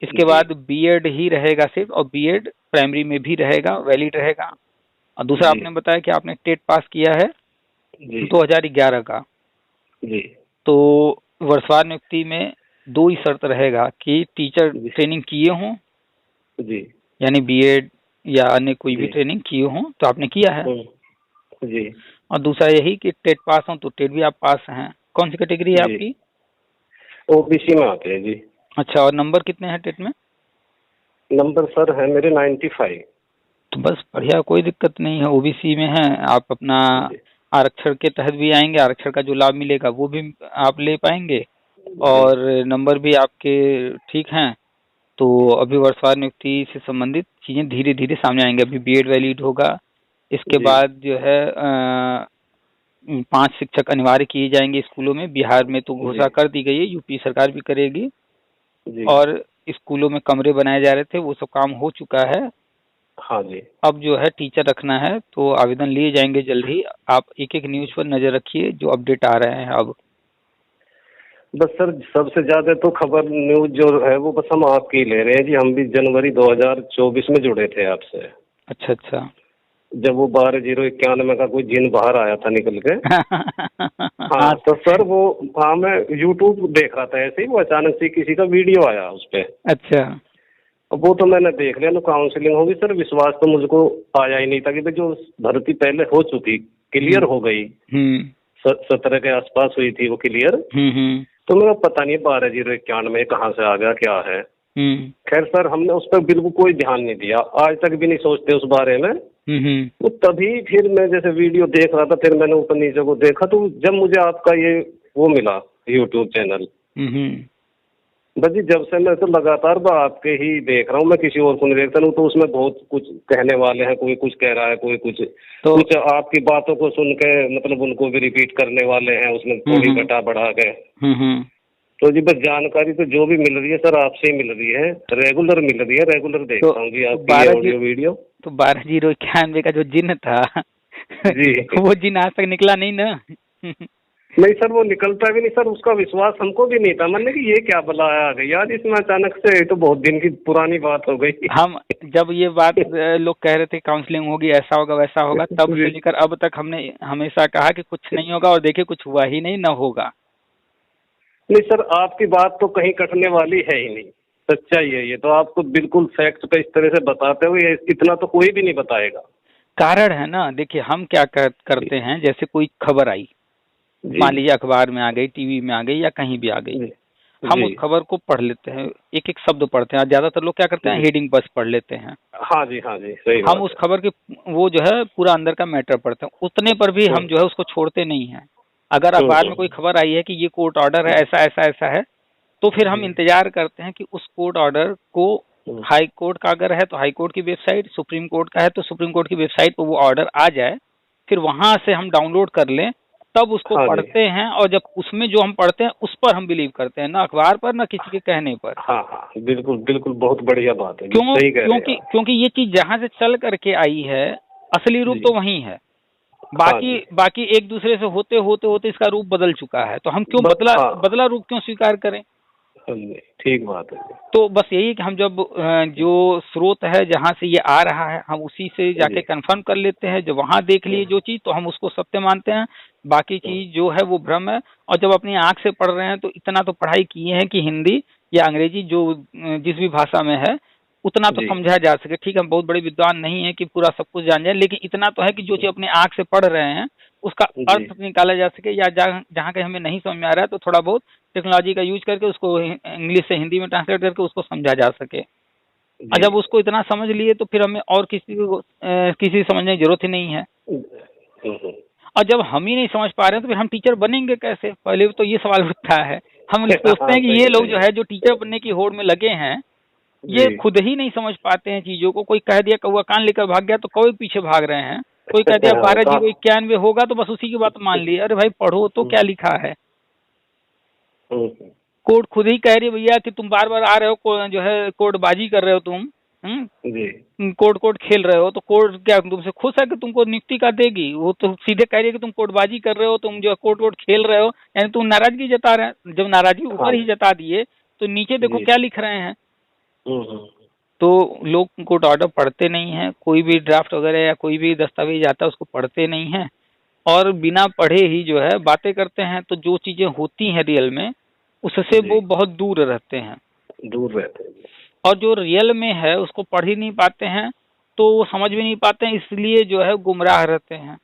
इसके बाद बीएड ही रहेगा सिर्फ, और बीएड प्राइमरी में भी रहेगा, वैलिड रहेगा। और दूसरा आपने बताया कि आपने टेट पास किया है 2011 का। तो वर्षवार नियुक्ति में 2 ही शर्त रहेगा कि टीचर ट्रेनिंग किए हों, यानी बीएड या अन्य कोई भी ट्रेनिंग किए हों, तो आपने किया है जी। और दूसरा यही कि टेट पास हो, तो टेट भी आप पास हैं। कौन सी कैटेगरी है आपकी? ओबीसी में आते हैं जी। अच्छा, और नंबर कितने हैं टेट में? नंबर सर है मेरे 95। तो बस बढ़िया, कोई दिक्कत नहीं है, ओबीसी में है आप, अपना आरक्षण के तहत भी आएंगे, आरक्षण का जो लाभ मिलेगा वो भी आप ले पाएंगे और नंबर भी आपके ठीक हैं। तो अभी वर्षवार नियुक्ति से संबंधित चीजें धीरे धीरे सामने आएंगे। अभी बीएड वैलिड होगा, इसके बाद जो है 5 शिक्षक अनिवार्य किए जाएंगे स्कूलों में। बिहार में तो घोषणा कर दी गई है, यूपी सरकार भी करेगी। और स्कूलों में कमरे बनाए जा रहे थे, वो सब काम हो चुका है। हाँ जी। अब जो है टीचर रखना है तो आवेदन लिए जाएंगे जल्द ही। आप एक एक न्यूज पर नजर रखिए जो अपडेट आ रहे हैं। अब बस सर, सबसे ज्यादा तो खबर न्यूज जो है वो बस हम आपकी ले रहे हैं जी। हम भी जनवरी 2024 में जुड़े थे आपसे। अच्छा अच्छा। जब वो 12/0/91 का कोई जिन बाहर आया था निकल के। हाँ, तो सर वो, हाँ मैं यूट्यूब देख रहा था ऐसे ही, वो अचानक से किसी का वीडियो आया उस पे। अच्छा। वो तो मैंने देख लिया ना, काउंसलिंग होगी सर, विश्वास तो मुझको आया ही नहीं था कि भाई जो भर्ती पहले हो चुकी क्लियर हो गई, 17 के आसपास हुई थी वो क्लियर, तो मेरा पता नहीं 12,091 कहाँ से आ गया क्या है। खैर सर हमने उस पर बिल्कुल कोई ध्यान नहीं दिया, आज तक भी नहीं सोचते उस बारे में। तो तभी फिर मैं जैसे वीडियो देख रहा था, फिर मैंने ऊपर नीचे को देखा, तो जब मुझे आपका ये वो मिला यूट्यूब चैनल, बस जी जब से मैं तो लगातार आपके ही देख रहा हूँ, मैं किसी और को नहीं देखता हूँ। तो उसमें बहुत कुछ कहने वाले हैं, कोई कुछ कह रहा है, कोई कुछ, तो कुछ आपकी बातों को सुन के मतलब उनको भी रिपीट करने वाले हैं, उसमें थोड़ी घटा बढ़ा के। तो जी बस जानकारी तो जो भी मिल रही है सर आपसे ही मिल रही है, रेगुलर मिल रही है, रेगुलर देखता हूँ जी आपकी ऑडियो वीडियो। तो 12,091 का जो जिन था जी वो जिन आज तक निकला नहीं ना? नहीं सर, वो निकलता भी नहीं सर, उसका विश्वास हमको भी नहीं था। मैंने कि ये क्या बला आ गई यार इसमें अचानक से, तो बहुत दिन की पुरानी बात हो गई। हम जब ये बात लोग कह रहे थे काउंसलिंग होगी, ऐसा होगा वैसा होगा, तब से लेकर अब तक हमने हमेशा कहा कि कुछ नहीं होगा, और देखिए कुछ हुआ ही नहीं, न होगा। नहीं सर, आपकी बात तो कहीं कटने वाली है ही नहीं, सच्चाई है ये तो। आपको बिल्कुल फैक्ट पे इस तरह से बताते हुए इतना तो कोई भी नहीं बताएगा। कारण है ना, देखिए हम क्या करते हैं, जैसे कोई खबर आई, मान लीजिए अखबार में आ गई, टीवी में आ गई, या कहीं भी आ गई, हम उस खबर को पढ़ लेते हैं, एक एक शब्द पढ़ते हैं। ज्यादातर लोग क्या करते हैं, हेडिंग बस पढ़ लेते हैं। हाँ जी सही हम उस खबर के वो जो है पूरा अंदर का मैटर पढ़ते हैं, उतने पर भी हम जो है उसको छोड़ते नहीं हैं। अगर अखबार में कोई खबर आई है कि ये कोर्ट ऑर्डर है, ऐसा ऐसा ऐसा है, तो फिर हम इंतजार करते हैं कि उस कोर्ट ऑर्डर को, हाई कोर्ट का अगर है तो हाई कोर्ट की वेबसाइट, सुप्रीम कोर्ट का है तो सुप्रीम कोर्ट की वेबसाइट पर वो ऑर्डर आ जाए, फिर वहां से हम डाउनलोड कर लें, तब उसको पढ़ते हैं। और जब उसमें जो हम पढ़ते हैं उस पर हम बिलीव करते हैं, ना अखबार पर, ना किसी के कहने पर। हाँ बिल्कुल बिल्कुल, बहुत बढ़िया बात है। क्योंकि ये चीज जहां से चल करके आई है, असली रूप तो वही है, बाकी एक दूसरे से होते होते होते इसका रूप बदल चुका है, तो हम क्यों बदला रूप क्यों स्वीकार करें? ठीक बात है। तो बस यही कि हम जब जो स्रोत है जहाँ से ये आ रहा है, हम उसी से जाके कंफर्म कर लेते हैं। जब वहाँ देख लिए जो चीज, तो हम उसको सत्य मानते हैं, बाकी चीज जो है वो भ्रम है। और जब अपनी आंख से पढ़ रहे हैं तो इतना तो पढ़ाई किए हैं कि हिंदी या अंग्रेजी जो जिस भी भाषा में है उतना तो समझा जा सके। ठीक है, हम बहुत बड़े विद्वान नहीं है कि पूरा सब कुछ जान जाए, लेकिन इतना तो है कि जो चीज अपने आंख से पढ़ रहे हैं उसका अर्थ निकाला जा सके, या जहाँ कहीं हमें नहीं समझ में आ रहा है तो थोड़ा बहुत टेक्नोलॉजी का यूज करके उसको इंग्लिश से हिंदी में ट्रांसलेट करके उसको समझा जा सके। और जब उसको इतना समझ लिए तो फिर हमें और किसी समझने की जरूरत ही नहीं है। और जब हम ही नहीं समझ पा रहे हैं तो फिर हम टीचर बनेंगे कैसे? पहले तो ये सवाल उठता है। हम सोचते हैं कि ये लोग जो है जो टीचर बनने की होड़ में लगे हैं, ये खुद ही नहीं समझ पाते हैं चीजों को। कोई कह दिया कौवा कान लेकर भाग गया तो कौवे पीछे भाग रहे हैं। कोई कह दिया 12,091 होगा तो बस उसी की बात मान ली। अरे भाई पढ़ो तो क्या लिखा है। कोर्ट खुद ही कह रही है भैया कि तुम बार बार आ रहे हो, जो है कोर्टबाजी कर रहे हो तुम, कोर्ट खेल रहे हो, तो कोर्ट क्या तुमसे खुश है कि तुमको नियुक्ति का देगी? वो तो सीधे कह रही है कि तुम कोर्टबाजी कर रहे हो, तुम जो कोर्ट खेल रहे हो, यानी तुम नाराजगी जता रहे हैं। जब नाराजगी ऊपर ही जता दिए तो नीचे देखो क्या लिख रहे हैं। तो लोग कोर्ट ऑर्डर पढ़ते नहीं हैं, कोई भी ड्राफ्ट वगैरह या कोई भी दस्तावेज आता है उसको पढ़ते नहीं हैं, और बिना पढ़े ही जो है बातें करते हैं। तो जो चीजें होती हैं रियल में उससे वो बहुत दूर रहते हैं। और जो रियल में है उसको पढ़ ही नहीं पाते हैं, तो वो समझ भी नहीं पाते हैं, इसलिए जो है गुमराह रहते हैं।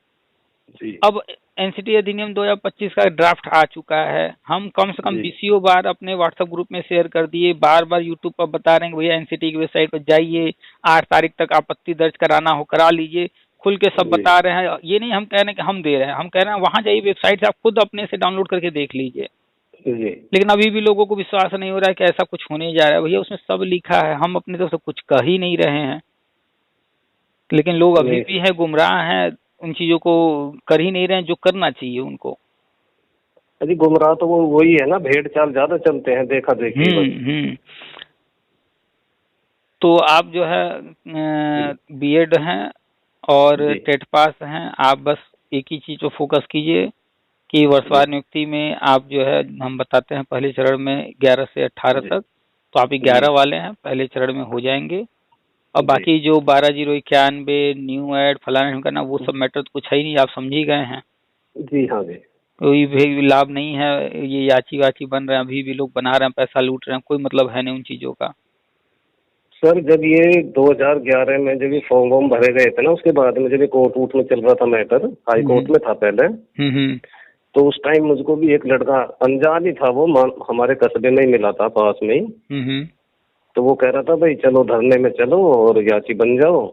अब एनसीटी अधिनियम 2025 का ड्राफ्ट आ चुका है। हम कम से कम 20 बार अपने व्हाट्सएप ग्रुप में शेयर कर दिए, बार बार यूट्यूब पर बता रहे हैं भैया एनसीटी की वेबसाइट पर जाइए, 8 तारीख तक आपत्ति दर्ज कराना हो करा लीजिए, खुल के सब बता रहे हैं। ये नहीं हम कह रहे हैं कि हम दे रहे हैं, हम कह रहे हैं वहां जाइए वेबसाइट से आप खुद अपने से डाउनलोड करके देख लीजिए। लेकिन अभी भी लोगों को विश्वास नहीं हो रहा है कि ऐसा कुछ होने जा रहा है। भैया उसमें सब लिखा है, हम अपने तरफ से कुछ कह ही नहीं रहे हैं, लेकिन लोग अभी भी है गुमराह हैं, उन चीजों को कर ही नहीं रहे हैं जो करना चाहिए उनको। अजी गुमराह तो वो वही है ना, भेड़ चाल ज्यादा चलते हैं, देखा देखी। तो आप जो है बीएड हैं और टेट पास हैं, आप बस एक ही चीज को फोकस कीजिए कि वर्षवार नियुक्ति में आप जो है, हम बताते हैं पहले चरण में 11 से 18 तक, तो आप 11 वाले हैं, पहले चरण में हो जाएंगे। और बाकी जो 12,091 न्यू एड फलाना करना, वो सब मैटर तो कुछ है ही नहीं, आप समझ ही गए हैं। जी हाँ जी, कोई भी लाभ नहीं है। ये याची वाची बन रहे हैं, अभी भी लोग बना रहे हैं, पैसा लूट रहे हैं, कोई मतलब है नहीं उन चीजों का। सर जब ये 2011 में जब ये फॉर्म वॉर्म भरे गए थे ना, उसके बाद में जब ये कोर्ट वूट में चल रहा था मैटर, हाई कोर्ट में था पहले, तो उस टाइम मुझको भी एक लड़का अनजान ही था, वो हमारे कस्बे में ही मिला था, पास में ही। तो वो कह रहा था भाई चलो धरने में चलो और याची बन जाओ।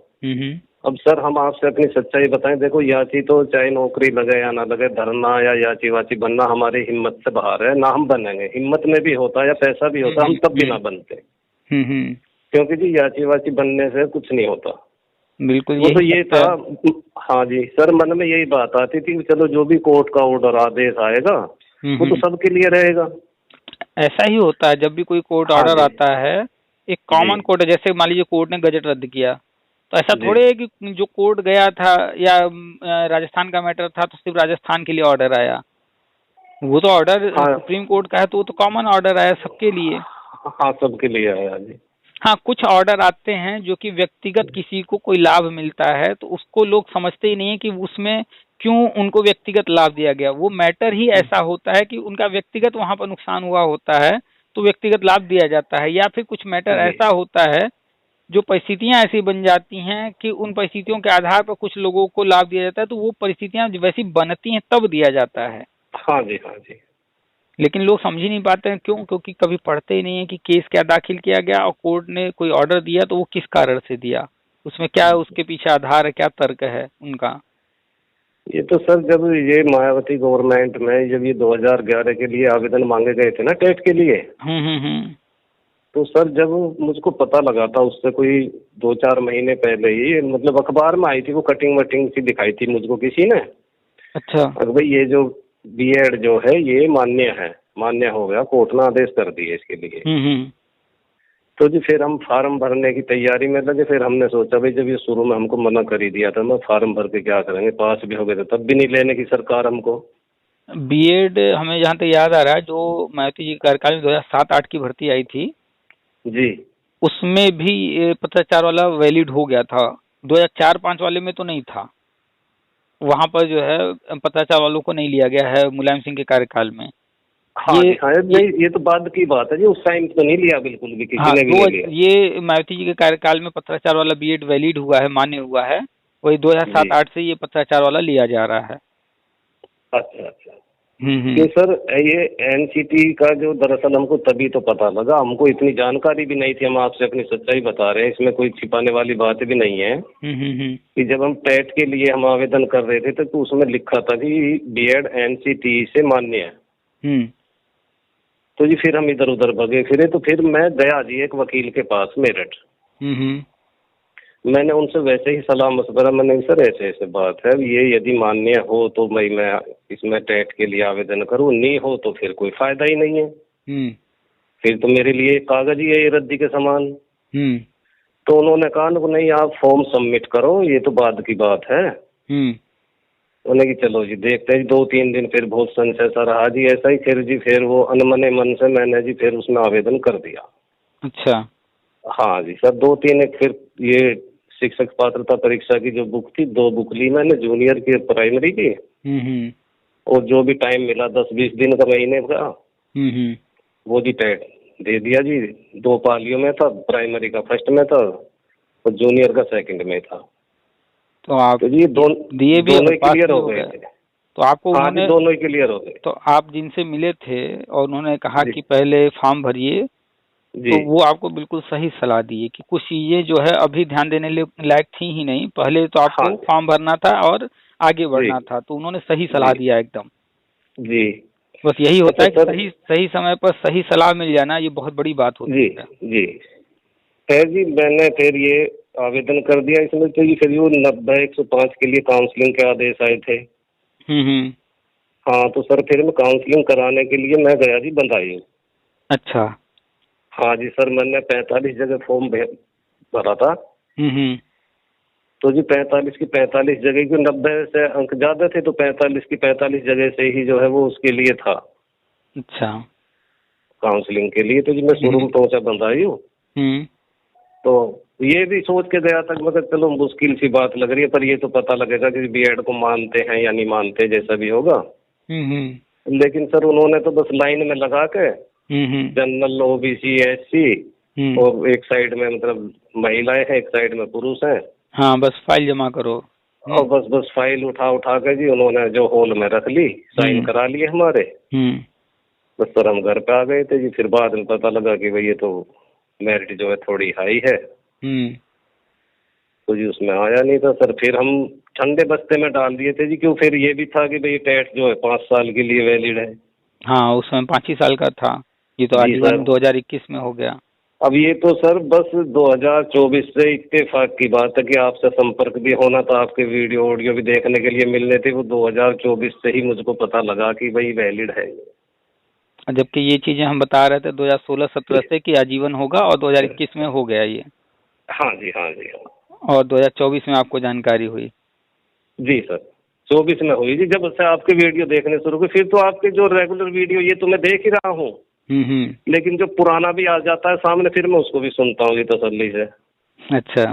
अब सर हम आपसे अपनी सच्चाई बताएं, देखो याची तो चाहे नौकरी लगे या ना लगे, धरना या याची वाची बनना हमारी हिम्मत से बाहर है, ना हम बनेंगे। हिम्मत में भी होता या पैसा भी होता हम तब भी ना बनते, क्योंकि जी याची वाची बनने से कुछ नहीं होता। बिल्कुल वो तो ये था। हाँ जी सर, मन में यही बात आती थी, चलो जो भी कोर्ट का ऑर्डर आदेश आएगा वो तो सबके लिए रहेगा। ऐसा ही होता है जब भी कोई कोर्ट ऑर्डर आता है, एक कॉमन कोर्ट है। जैसे मान लीजिए कोर्ट ने गजट रद्द किया, तो ऐसा थोड़े है कि जो कोर्ट गया था या राजस्थान का मैटर था तो सिर्फ राजस्थान के लिए ऑर्डर आया। वो तो ऑर्डर सुप्रीम कोर्ट का है, तो वो तो कॉमन ऑर्डर आया सबके लिए। हाँ सबके लिए आया जी। हाँ, कुछ ऑर्डर आते हैं जो कि व्यक्तिगत किसी को कोई लाभ मिलता है तो उसको लोग समझते ही नहीं है कि उसमें क्यों उनको व्यक्तिगत लाभ दिया गया। वो मैटर ही ऐसा होता है कि उनका व्यक्तिगत वहां पर नुकसान हुआ होता है तो व्यक्तिगत लाभ दिया जाता है, या फिर कुछ मैटर ऐसा होता है जो परिस्थितियां ऐसी बन जाती हैं कि उन परिस्थितियों के आधार पर कुछ लोगों को लाभ दिया जाता है, तो वो परिस्थितियां वैसी बनती हैं तब दिया जाता है। हाँ जी, हाँ जी। लेकिन लोग समझ ही नहीं पाते हैं, क्यों? क्योंकि कभी पढ़ते ही नहीं है कि केस क्या दाखिल किया गया और कोर्ट ने कोई ऑर्डर दिया तो वो किस कारण से दिया, उसमें क्या उसके पीछे आधार है, क्या तर्क है उनका। ये तो सर जब ये मायावती गवर्नमेंट में जब ये 2011 के लिए आवेदन मांगे गए थे ना टेट के लिए, तो सर जब मुझको पता लगा था उससे कोई 2-4 महीने पहले ही, मतलब अखबार में आई थी वो, कटिंग वटिंग सी दिखाई थी मुझको किसी ने। अच्छा। अगर भाई ये जो बीएड जो है ये मान्य है, मान्य हो गया, कोर्ट ने आदेश कर दिए इसके लिए। तो जी फिर हम फार्म भरने की तैयारी में लगे। फिर हमने सोचा भाई जब ये शुरू में हमको मना कर ही दिया था, मैं फार्म भर के क्या करेंगे, पास भी हो गए थे तब भी नहीं लेने की सरकार हमको। बीएड हमें जहाँ तक याद आ रहा है, जो मायावती जी कार्यकाल में 2007-8 की भर्ती आई थी जी, उसमें भी पत्राचार वाला वैलिड हो गया था। 2004-5 वाले में तो नहीं था, वहां पर जो है पत्राचार वालों को नहीं लिया गया है मुलायम सिंह के कार्यकाल में। हाँ ये तो बाद की बात है जी, उस टाइम तो नहीं लिया बिल्कुल भी, किसी ने भी नहीं लिया। ये मायावती जी के कार्यकाल में पत्राचार वाला बीएड वैलिड हुआ है, मान्य हुआ है। वही 2007-8 से ये पत्राचार वाला लिया जा रहा है। अच्छा अच्छा। कि सर ये एनसीटी का जो दरअसल हमको तभी तो पता लगा, हमको इतनी जानकारी भी नहीं थी, हम आपसे अपनी सच्चाई बता रहे हैं, इसमें कोई छिपाने वाली बात भी नहीं है। कि जब हम टेट के लिए हम आवेदन कर रहे थे तो उसमें लिखा था कि बीएड एनसीटी से मान्य है। तो जी फिर हम इधर उधर भगे फिरे, तो फिर मैं गया जी एक वकील के पास मेरठ। मैंने उनसे वैसे ही सलाह मशवरा, मैंने सर ऐसे ऐसे बात है, ये यदि मान्य हो तो मैं इसमें टेट के लिए आवेदन करूं, नहीं हो तो फिर कोई फायदा ही नहीं है, फिर तो मेरे लिए कागज ही है ये रद्दी के समान। तो उन्होंने कहा नहीं आप फॉर्म सबमिट करो, ये तो बाद की बात है। उन्हें कि चलो जी देखते हैं। 2-3 दिन फिर बहुत संशय सा रहा जी, ऐसा ही फिर वो अनमने मन से मैंने जी फिर उसमें आवेदन कर दिया। अच्छा। हाँ जी सर, 2-3 फिर ये शिक्षक पात्रता परीक्षा की जो बुक थी 2 बुक ली मैंने, जूनियर की प्राइमरी की। और जो भी टाइम मिला 10-20 दिन का, महीने का, वो जी टेट दे दिया जी। 2 पालियों में था, प्राइमरी का फर्स्ट में था और जूनियर का सेकंड में था। तो आप तो जी दिए भी, दोनों क्लियर हो गए थे। तो आपको उन्होंने दोनों ही क्लियर हो गए। तो आप जिनसे मिले थे और उन्होंने कहा कि पहले फॉर्म भरिए, तो वो आपको बिल्कुल सही सलाह दी कि कुछ चीजें जो है अभी ध्यान देने लायक थी ही नहीं, पहले तो आपको फॉर्म भरना था और आगे बढ़ना था, तो उन्होंने सही सलाह दिया एकदम जी। बस यही होता है कि सही समय पर सही सलाह मिल जाना, ये बहुत बड़ी बात होती है जी। फिर जी मैंने फिर ये आवेदन कर दिया इसमें, तो ये फिर 90-105 के लिए काउंसलिंग के आदेश आए थे। हाँ तो सर फिर मैं काउंसलिंग कराने के लिए मैं गया जी बदायूं। अच्छा। हाँ जी सर, मैंने 45 जगह फॉर्म भरा था। तो जी 45 की 45 जगह की 90 से अंक ज्यादा थे, तो 45 की 45 जगह से ही जो है वो उसके लिए था। अच्छा। काउंसलिंग के लिए। तो जी मैं शुरू में पहुंचा बदायूं। तो ये भी सोच के गया था मगर चलो मुश्किल सी बात लग रही है, पर ये तो पता लगेगा कि बीएड को मानते हैं या नहीं मानते, जैसा भी होगा। लेकिन सर उन्होंने तो बस लाइन में लगा के जनरल, ओबीसी, एससी और एक साइड में मतलब महिलाएं हैं, एक साइड में पुरुष हैं। हाँ, बस फाइल जमा करो। और बस फाइल उठा उठा के जी उन्होंने जो हॉल में रख ली, साइन करा लिए हमारे। बस सर हम घर पे आ गए थे जी। फिर बाद में पता लगा कि भाई ये तो मेरिट जो है थोड़ी हाई है, तो जी उसमें आया नहीं था सर। फिर हम ठंडे बस्ते में डाल दिए थे जी, क्यों फिर ये भी था कि भाई टेट जो है 5 साल के लिए वैलिड है। हाँ, उसमें 5 ही साल का था। ये तो आजीवन 2021 में हो गया। अब ये तो सर बस 2024 से इत्तेफाक की बात है कि आपसे संपर्क भी होना था, आपके वीडियो ऑडियो भी देखने के लिए मिलने थे। वो 2024 से ही मुझको पता लगा कि भाई वैलिड है। जबकि ये चीजें हम बता रहे थे 2016-17 से कि आजीवन होगा, और 2021 में हो गया ये। हाँ जी, हाँ जी, हाँ। और 2024 में आपको जानकारी हुई? जी सर, 24 में हुई जी। जब से आपके वीडियो देखने शुरू हुए, फिर तो आपके जो रेगुलर वीडियो ये तो मैं देख ही रहा हूँ, लेकिन जो पुराना भी आ जाता है सामने, फिर मैं उसको भी सुनता हूँ जी तसल्ली से। अच्छा।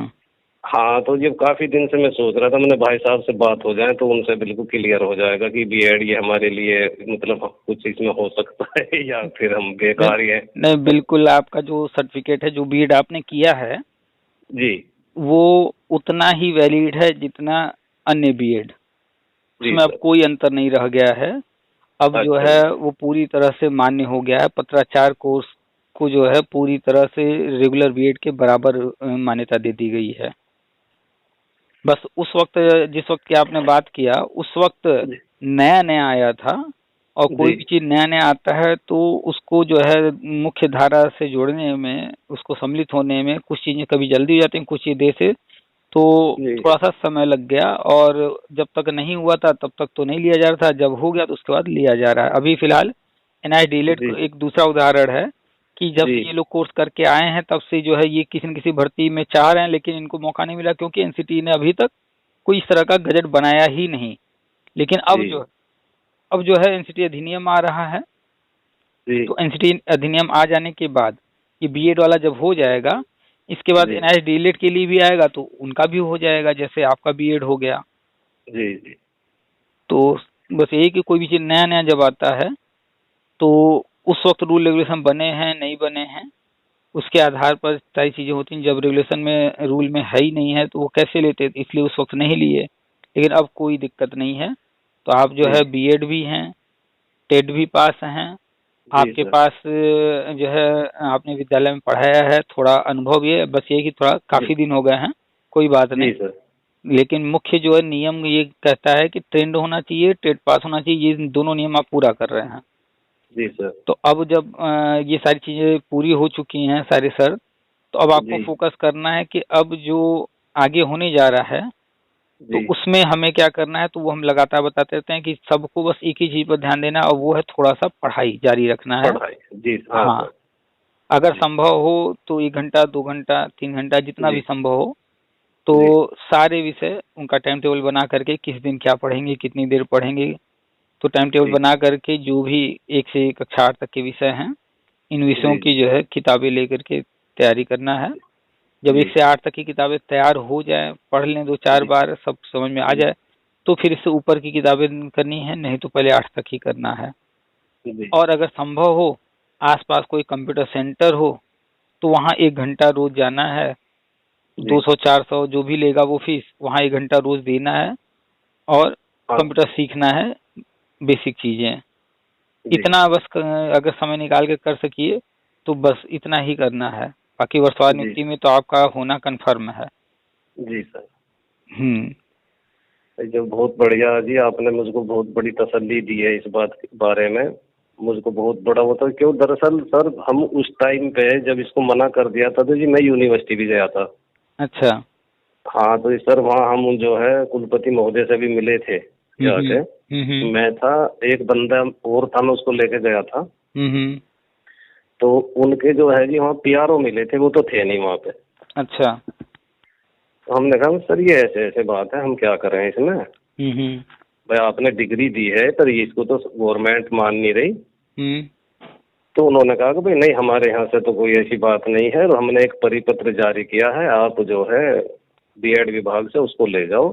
हाँ, तो ये काफी दिन से मैं सोच रहा था, मैंने भाई साहब से बात हो जाए तो उनसे बिल्कुल क्लियर हो जाएगा कि बीएड ये हमारे लिए मतलब कुछ इसमें हो सकता है या फिर हम बेकार ही है। नहीं, बिल्कुल। आपका जो सर्टिफिकेट है, जो बीएड आपने किया है जी, वो उतना ही वैलिड है जितना अन्य बीएड। उसमें अब कोई अंतर नहीं रह गया है। अब जो है वो पूरी तरह से मान्य हो गया है। पत्राचार कोर्स को जो है पूरी तरह से रेगुलर बीएड के बराबर मान्यता दे दी गई है। बस उस वक्त, जिस वक्त की आपने बात किया, उस वक्त नया नया आया था, और कोई भी चीज नया नया आता है तो उसको जो है मुख्य धारा से जोड़ने में, उसको सम्मिलित होने में कुछ चीजें कभी जल्दी हो जाती हैं, कुछ चीजें देर से, तो थोड़ा सा समय लग गया। और जब तक नहीं हुआ था तब तक तो नहीं लिया जा रहा था, जब हो गया तो उसके बाद लिया जा रहा है। अभी फिलहाल एनआईटी डीएलएड एक दूसरा उदाहरण है कि जब ये लोग कोर्स करके आए हैं तब से जो है ये किसी न किसी भर्ती में चाह रहे हैं, लेकिन इनको मौका नहीं मिला, क्योंकि एनसीटी ने अभी तक कोई इस तरह का गजट बनाया ही नहीं। लेकिन अब जो है एनसीटी अधिनियम आ रहा है, तो एनसीटी अधिनियम आ जाने के बाद ये बीएड वाला जब हो जाएगा, इसके बाद एनआईटी डीएलएड के लिए भी आएगा तो उनका भी हो जाएगा, जैसे आपका बीएड हो गया। जी जी। तो बस यही कि कोई भी चीज नया नया जब आता है तो उस वक्त रूल रेगुलेशन बने हैं नहीं बने हैं उसके आधार पर सारी चीजें होती हैं। जब रेगुलेशन में रूल में है ही नहीं है तो वो कैसे लेते, इसलिए उस वक्त नहीं लिए। लेकिन अब कोई दिक्कत नहीं है। तो आप जो है बीएड भी हैं, टेट भी पास हैं, आपके पास जो है आपने विद्यालय में पढ़ाया है, थोड़ा अनुभव भी है। बस ये कि थोड़ा काफी दिन हो गए हैं, कोई बात नहीं। लेकिन मुख्य जो है नियम ये कहता है कि ट्रेंड होना चाहिए, टेट पास होना चाहिए। ये दोनों नियम आप पूरा कर रहे हैं। जी सर। तो अब जब ये सारी चीजें पूरी हो चुकी हैं सारे सर, तो अब आपको फोकस करना है कि अब जो आगे होने जा रहा है तो उसमें हमें क्या करना है। तो वो हम लगातार बताते रहते हैं कि सबको बस एक ही चीज पर ध्यान देना, और वो है थोड़ा सा पढ़ाई जारी रखना है। जी हाँ, अगर संभव हो तो 1 घंटा 2 घंटा 3 घंटा जितना भी संभव हो, तो सारे विषय उनका टाइम टेबल बना करके किस दिन क्या पढ़ेंगे, कितनी देर पढ़ेंगे, तो टाइम टेबल बना करके जो भी 1 से कक्षा 8 तक के विषय हैं, इन विषयों की जो है किताबें लेकर के तैयारी करना है। जब 1 से 8 तक की किताबें तैयार हो जाए, पढ़ लें 2-4 बार, सब समझ में आ जाए, तो फिर इससे ऊपर की किताबें करनी है, नहीं तो पहले 8 तक ही करना है। और अगर संभव हो, आसपास कोई कंप्यूटर सेंटर हो, तो वहाँ 1 घंटा रोज जाना है। 200-400 जो भी लेगा वो फीस, वहाँ 1 घंटा रोज देना है और कंप्यूटर सीखना है, बेसिक चीजें। इतना बस अगर समय निकाल के कर सकिए तो बस इतना ही करना है। बाकी वर्षवार नियुक्ति में तो आपका होना कन्फर्म है। जी सर। जो बहुत बढ़िया जी, आपने मुझको बहुत बड़ी तसल्ली दी है इस बात के बारे में। मुझको बहुत बड़ा होता है, क्यों दरअसल सर हम उस टाइम पे जब इसको मना कर दिया था तो जी मैं यूनिवर्सिटी भी गया था। अच्छा। हाँ, तो सर वहाँ हम जो है कुलपति महोदय से भी मिले थे जाके। मैं था, एक बंदा और था, मैं उसको लेके गया था। तो उनके जो है जी वहाँ पीआरओ मिले थे, वो तो थे नहीं वहाँ पे। अच्छा। तो हमने कहा सर ये ऐसे ऐसे बात है, हम क्या कर रहे हैं इसमें। भाई आपने डिग्री दी है पर इसको तो गवर्नमेंट मान नहीं रही। तो उन्होंने कहा कि भाई नहीं, हमारे यहाँ से तो कोई ऐसी बात नहीं है, और हमने एक परिपत्र जारी किया है, आप जो है बीएड विभाग से उसको ले जाओ।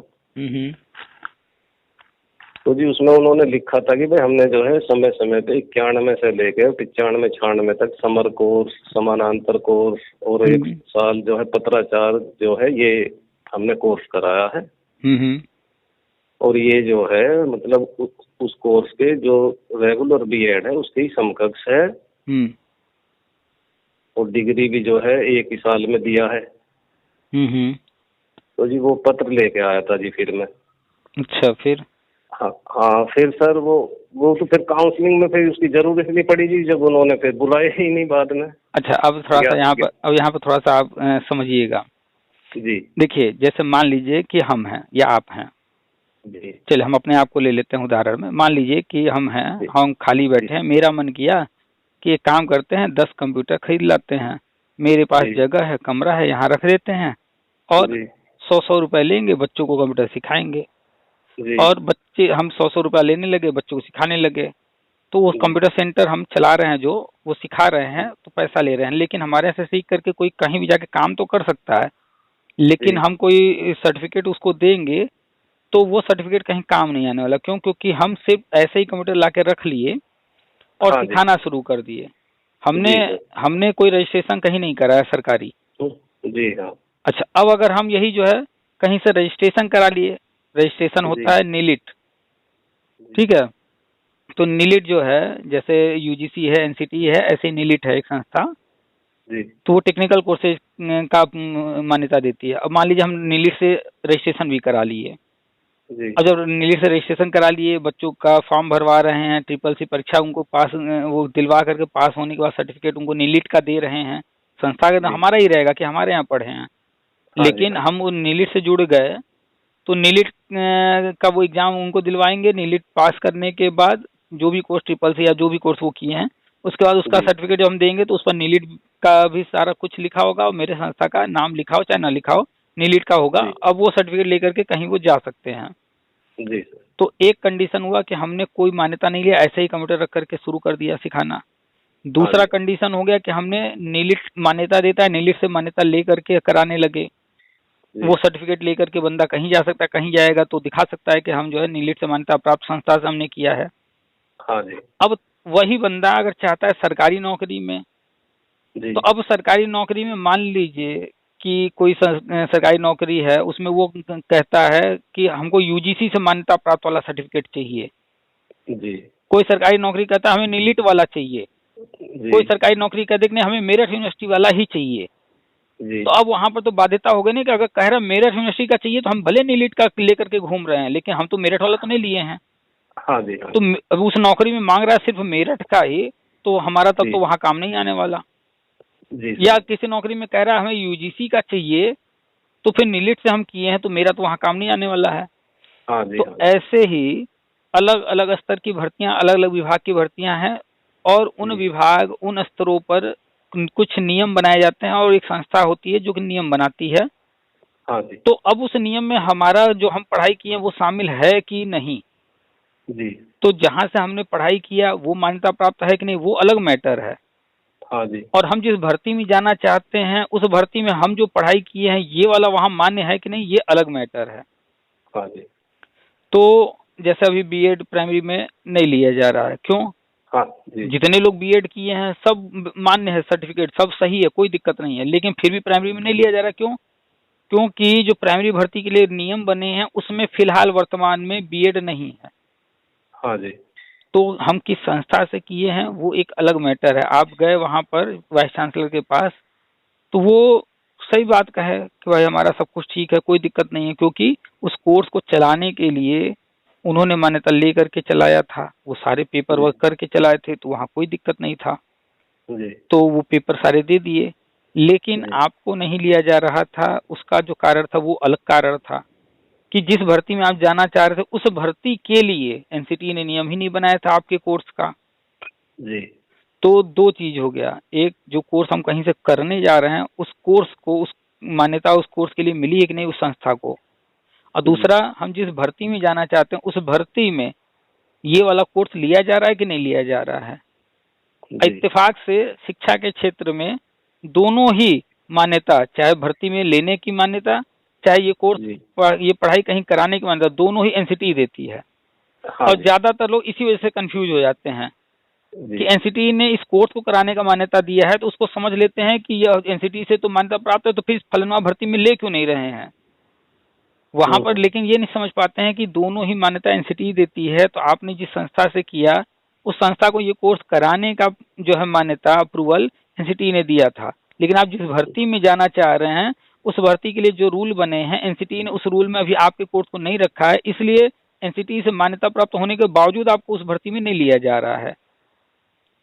तो जी उसमें उन्होंने लिखा था कि भाई हमने जो है समय समय पे 91 से लेके 95 96 तक समर कोर्स, समानांतर कोर्स और एक साल जो है पत्राचार जो है ये हमने कोर्स कराया है। और ये जो है मतलब उस कोर्स के जो रेगुलर बीएड है उसके ही समकक्ष है। और डिग्री भी जो है एक ही साल में दिया है। तो जी वो पत्र लेके आया था जी फिर मैं। अच्छा, फिर? हाँ हाँ, फिर सर वो तो फिर काउंसलिंग में फिर उसकी जरूरत नहीं पड़ी जी, जब उन्होंने फिर बुलाया ही नहीं बाद में। अच्छा, अब थोड़ा सा यहाँ पर थोड़ा सा आप समझिएगा जी। देखिए, जैसे मान लीजिए कि हम हैं या आप हैं जी। चलिए हम अपने आप को ले लेते हैं उदाहरण में। मान लीजिए कि हम हैं, हम खाली बैठे हैं, मेरा मन किया कि एक काम करते हैं 10 कंप्यूटर खरीद लाते हैं, मेरे पास जगह है, कमरा है, यहाँ रख देते हैं और 100-100 रुपए लेंगे, बच्चों को कंप्यूटर सिखाएंगे। और बच्चे, हम 100-100 रुपया लेने लगे, बच्चों को सिखाने लगे, तो वो कंप्यूटर सेंटर हम चला रहे हैं, जो वो सिखा रहे हैं तो पैसा ले रहे हैं, लेकिन हमारे यहाँ से सीख करके कोई कहीं भी जाके काम तो कर सकता है, लेकिन हम कोई सर्टिफिकेट उसको देंगे तो वो सर्टिफिकेट कहीं काम नहीं आने वाला। क्यों? क्योंकि हम सिर्फ ऐसे ही कंप्यूटर लाके रख लिए और सिखाना शुरू कर दिए। हमने कोई रजिस्ट्रेशन कहीं नहीं कराया सरकारी। जी हाँ। अच्छा, अब अगर हम यही जो है कहीं से रजिस्ट्रेशन करा लिए, रजिस्ट्रेशन होता है नीलिट, ठीक है, तो नीलिट जो है जैसे यूजीसी है, एनसीटी है, ऐसे नीलिट है एक संस्था, तो वो टेक्निकल कोर्सेज का मान्यता देती है। अब मान लीजिए हम नीलिट से रजिस्ट्रेशन भी करा लिए, और जब नीलिट से रजिस्ट्रेशन करा लिए, बच्चों का फॉर्म भरवा रहे हैं, ट्रिपल-सी परीक्षा उनको पास, वो दिलवा करके पास होने के बाद सर्टिफिकेट उनको नीलिट का दे रहे हैं, संस्था का तो हमारा ही रहेगा कि हमारे यहाँ पढ़े हैं, लेकिन हम वो नीलिट से जुड़ गए तो नीलिट का वो एग्जाम उनको दिलवाएंगे। नीलिट पास करने के बाद जो भी कोर्स ट्रिपल-सी या जो भी कोर्स वो किए हैं, उसके बाद उसका सर्टिफिकेट जब हम देंगे तो उस पर नीलिट का भी सारा कुछ लिखा होगा और मेरे संस्था का नाम लिखा हो चाहे ना लिखा हो, नीलिट का होगा। अब वो सर्टिफिकेट लेकर के कहीं वो जा सकते हैं। जी। तो एक कंडीशन हुआ कि हमने कोई मान्यता नहीं लिया, ऐसे ही कंप्यूटर रख करके शुरू कर दिया सिखाना। दूसरा कंडीशन हो गया कि हमने नीलिट मान्यता देता है, नीलिट से मान्यता ले करके कराने लगे, वो सर्टिफिकेट लेकर के बंदा कहीं जा सकता है, कहीं जाएगा तो दिखा सकता है कि हम जो है नीलिट से मान्यता प्राप्त संस्था से हमने किया है। हाँ जी। अब वही बंदा अगर चाहता है सरकारी नौकरी में, तो अब सरकारी नौकरी में मान लीजिए कि कोई सरकारी नौकरी है, उसमें वो कहता है कि हमको यूजीसी से मान्यता प्राप्त वाला सर्टिफिकेट चाहिए। जी। कोई सरकारी नौकरी कहता है हमें नीलिट वाला चाहिए, कोई सरकारी नौकरी कहते कि नहीं हमें मेरठ यूनिवर्सिटी वाला ही चाहिए। तो अब वहां पर तो बाध्यता हो गई नहीं कि अगर कह रहा मेरठ यूनिवर्सिटी का चाहिए तो हम भले नीलिट का लेकर के घूम रहे हैं, लेकिन हम तो मेरठ वाला तो नहीं लिए हैं। हाँ जी। तो अब उस नौकरी में मांग रहा है सिर्फ मेरठ का ही, तो हमारा तब तो वहां काम नहीं आने वाला। या किसी नौकरी में कह रहा है हमें यूजीसी का चाहिए, तो फिर नीलिट से हम किए हैं तो मेरा तो वहां काम नहीं आने वाला है। हाँ जी। तो ऐसे ही अलग अलग स्तर की भर्तियां, अलग अलग विभाग की भर्तियां हैं, और उन विभाग, उन स्तरों पर कुछ नियम बनाए जाते हैं और एक संस्था होती है जो कि नियम बनाती है। हाँ जी। तो अब उस नियम में हमारा जो हम पढ़ाई किए वो शामिल है कि नहीं। जी। तो जहां से हमने पढ़ाई किया वो मान्यता प्राप्त है कि नहीं, वो अलग मैटर है। हाँ जी। और हम जिस भर्ती में जाना चाहते हैं उस भर्ती में हम जो पढ़ाई किए हैं ये वाला वहां मान्य है कि नहीं, ये अलग मैटर है। हाँ जी। तो जैसे अभी बीएड प्राइमरी में नहीं लिया जा रहा है, क्यों? हाँ जी। जितने लोग बीएड किए हैं सब मान्य है, सर्टिफिकेट सब सही है, कोई दिक्कत नहीं है, लेकिन फिर भी प्राइमरी में नहीं लिया जा रहा। क्यों? क्योंकि जो प्राइमरी भर्ती के लिए नियम बने हैं उसमें फिलहाल वर्तमान में बीएड नहीं है। हाँ जी। तो हम किस संस्था से किए हैं वो एक अलग मैटर है। आप गए वहां पर वाइस चांसलर के पास, तो वो सही बात कहे कि भाई हमारा सब कुछ ठीक है, कोई दिक्कत नहीं है, क्योंकि उस कोर्स को चलाने के लिए उन्होंने मान्यता ले करके चलाया था, वो सारे पेपर वर्क करके चलाए थे, तो वहाँ कोई दिक्कत नहीं था। तो वो पेपर सारे दे दिए, लेकिन आपको नहीं लिया जा रहा था। उसका जो कारण था वो अलग कारण था कि जिस भर्ती में आप जाना चाह रहे थे उस भर्ती के लिए एनसीटी ने नियम ही नहीं बनाया था आपके कोर्स का। जी। तो दो चीज हो गया, एक जो कोर्स हम कहीं से करने जा रहे हैं उस कोर्स को, उस मान्यता उस कोर्स के लिए मिली है कि नहीं उस संस्था को, और दूसरा हम जिस भर्ती में जाना चाहते हैं उस भर्ती में ये वाला कोर्स लिया जा रहा है कि नहीं लिया जा रहा है। इत्तेफाक से शिक्षा के क्षेत्र में दोनों ही मान्यता, चाहे भर्ती में लेने की मान्यता, चाहे ये कोर्स, ये पढ़ाई कहीं कराने की मान्यता, दोनों ही एनसीटी देती है। हाँ और जी, ज्यादातर लोग इसी वजह से कंफ्यूज हो जाते हैं जी, कि एनसीटी ने इस कोर्स को कराने का मान्यता दिया है, तो उसको समझ लेते हैं कि यह एनसीटी से तो मान्यता प्राप्त है, तो फिर फलनवा भर्ती में ले क्यों नहीं रहे हैं वहां पर। हम्म, लेकिन ये नहीं समझ पाते हैं कि दोनों ही मान्यता एनसीटी देती है। तो आपने जिस संस्था से किया, उस संस्था को ये कोर्स कराने का जो है मान्यता, अप्रूवल एनसीटी ने दिया था। लेकिन आप जिस भर्ती में जाना चाह रहे हैं, उस भर्ती के लिए जो रूल बने हैं, एनसीटी ने उस रूल में अभी आपके कोर्स को नहीं रखा है, इसलिए एनसीटी से मान्यता प्राप्त होने के बावजूद आपको उस भर्ती में नहीं लिया जा रहा है।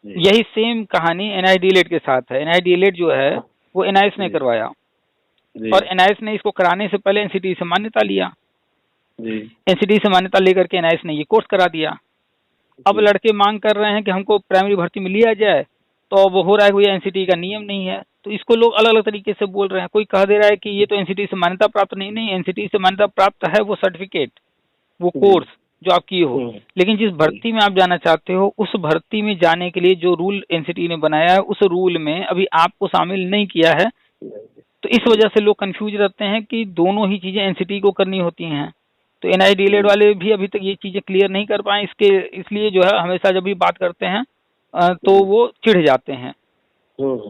जी, यही सेम कहानी एनआईडीएलएड के साथ है। एनआईडीएलएड जो है वो एनआईएस ने जी, करवाया, जी, और एनआईएस ने इसको कराने से पहले एनसीटी से मान्यता लिया। जी, एनसीटी से मान्यता लेकर के एनआईएस ने ये कोर्स करा दिया। अब जी, लड़के मांग कर रहे हैं कि हमको प्राइमरी भर्ती में लिया जाए, तो अब हो रहा है भैया एनसीटी का नियम नहीं है, तो इसको लोग अलग अलग तरीके से बोल रहे हैं। कोई कह दे रहा है कि ये तो एनसीटी से मान्यता प्राप्त नहीं, नहीं एनसीटी से मान्यता प्राप्त है वो सर्टिफिकेट, वो जी, कोर्स जो आप किए हो। लेकिन जिस जी, भर्ती में आप जाना चाहते हो, उस भर्ती में जाने के लिए जो रूल एनसीटी ने बनाया है, उस रूल में अभी आपको शामिल नहीं किया है। तो इस जी, वजह से लोग कंफ्यूज रहते हैं कि दोनों ही चीजें एनसीटी को करनी होती हैं। तो एनआईडीएलएड जी, वाले भी अभी तक ये चीजें क्लियर नहीं कर पाए, इसके इसलिए जो है हमेशा जब भी बात करते हैं तो जी, वो चिढ़ जाते हैं हम्म,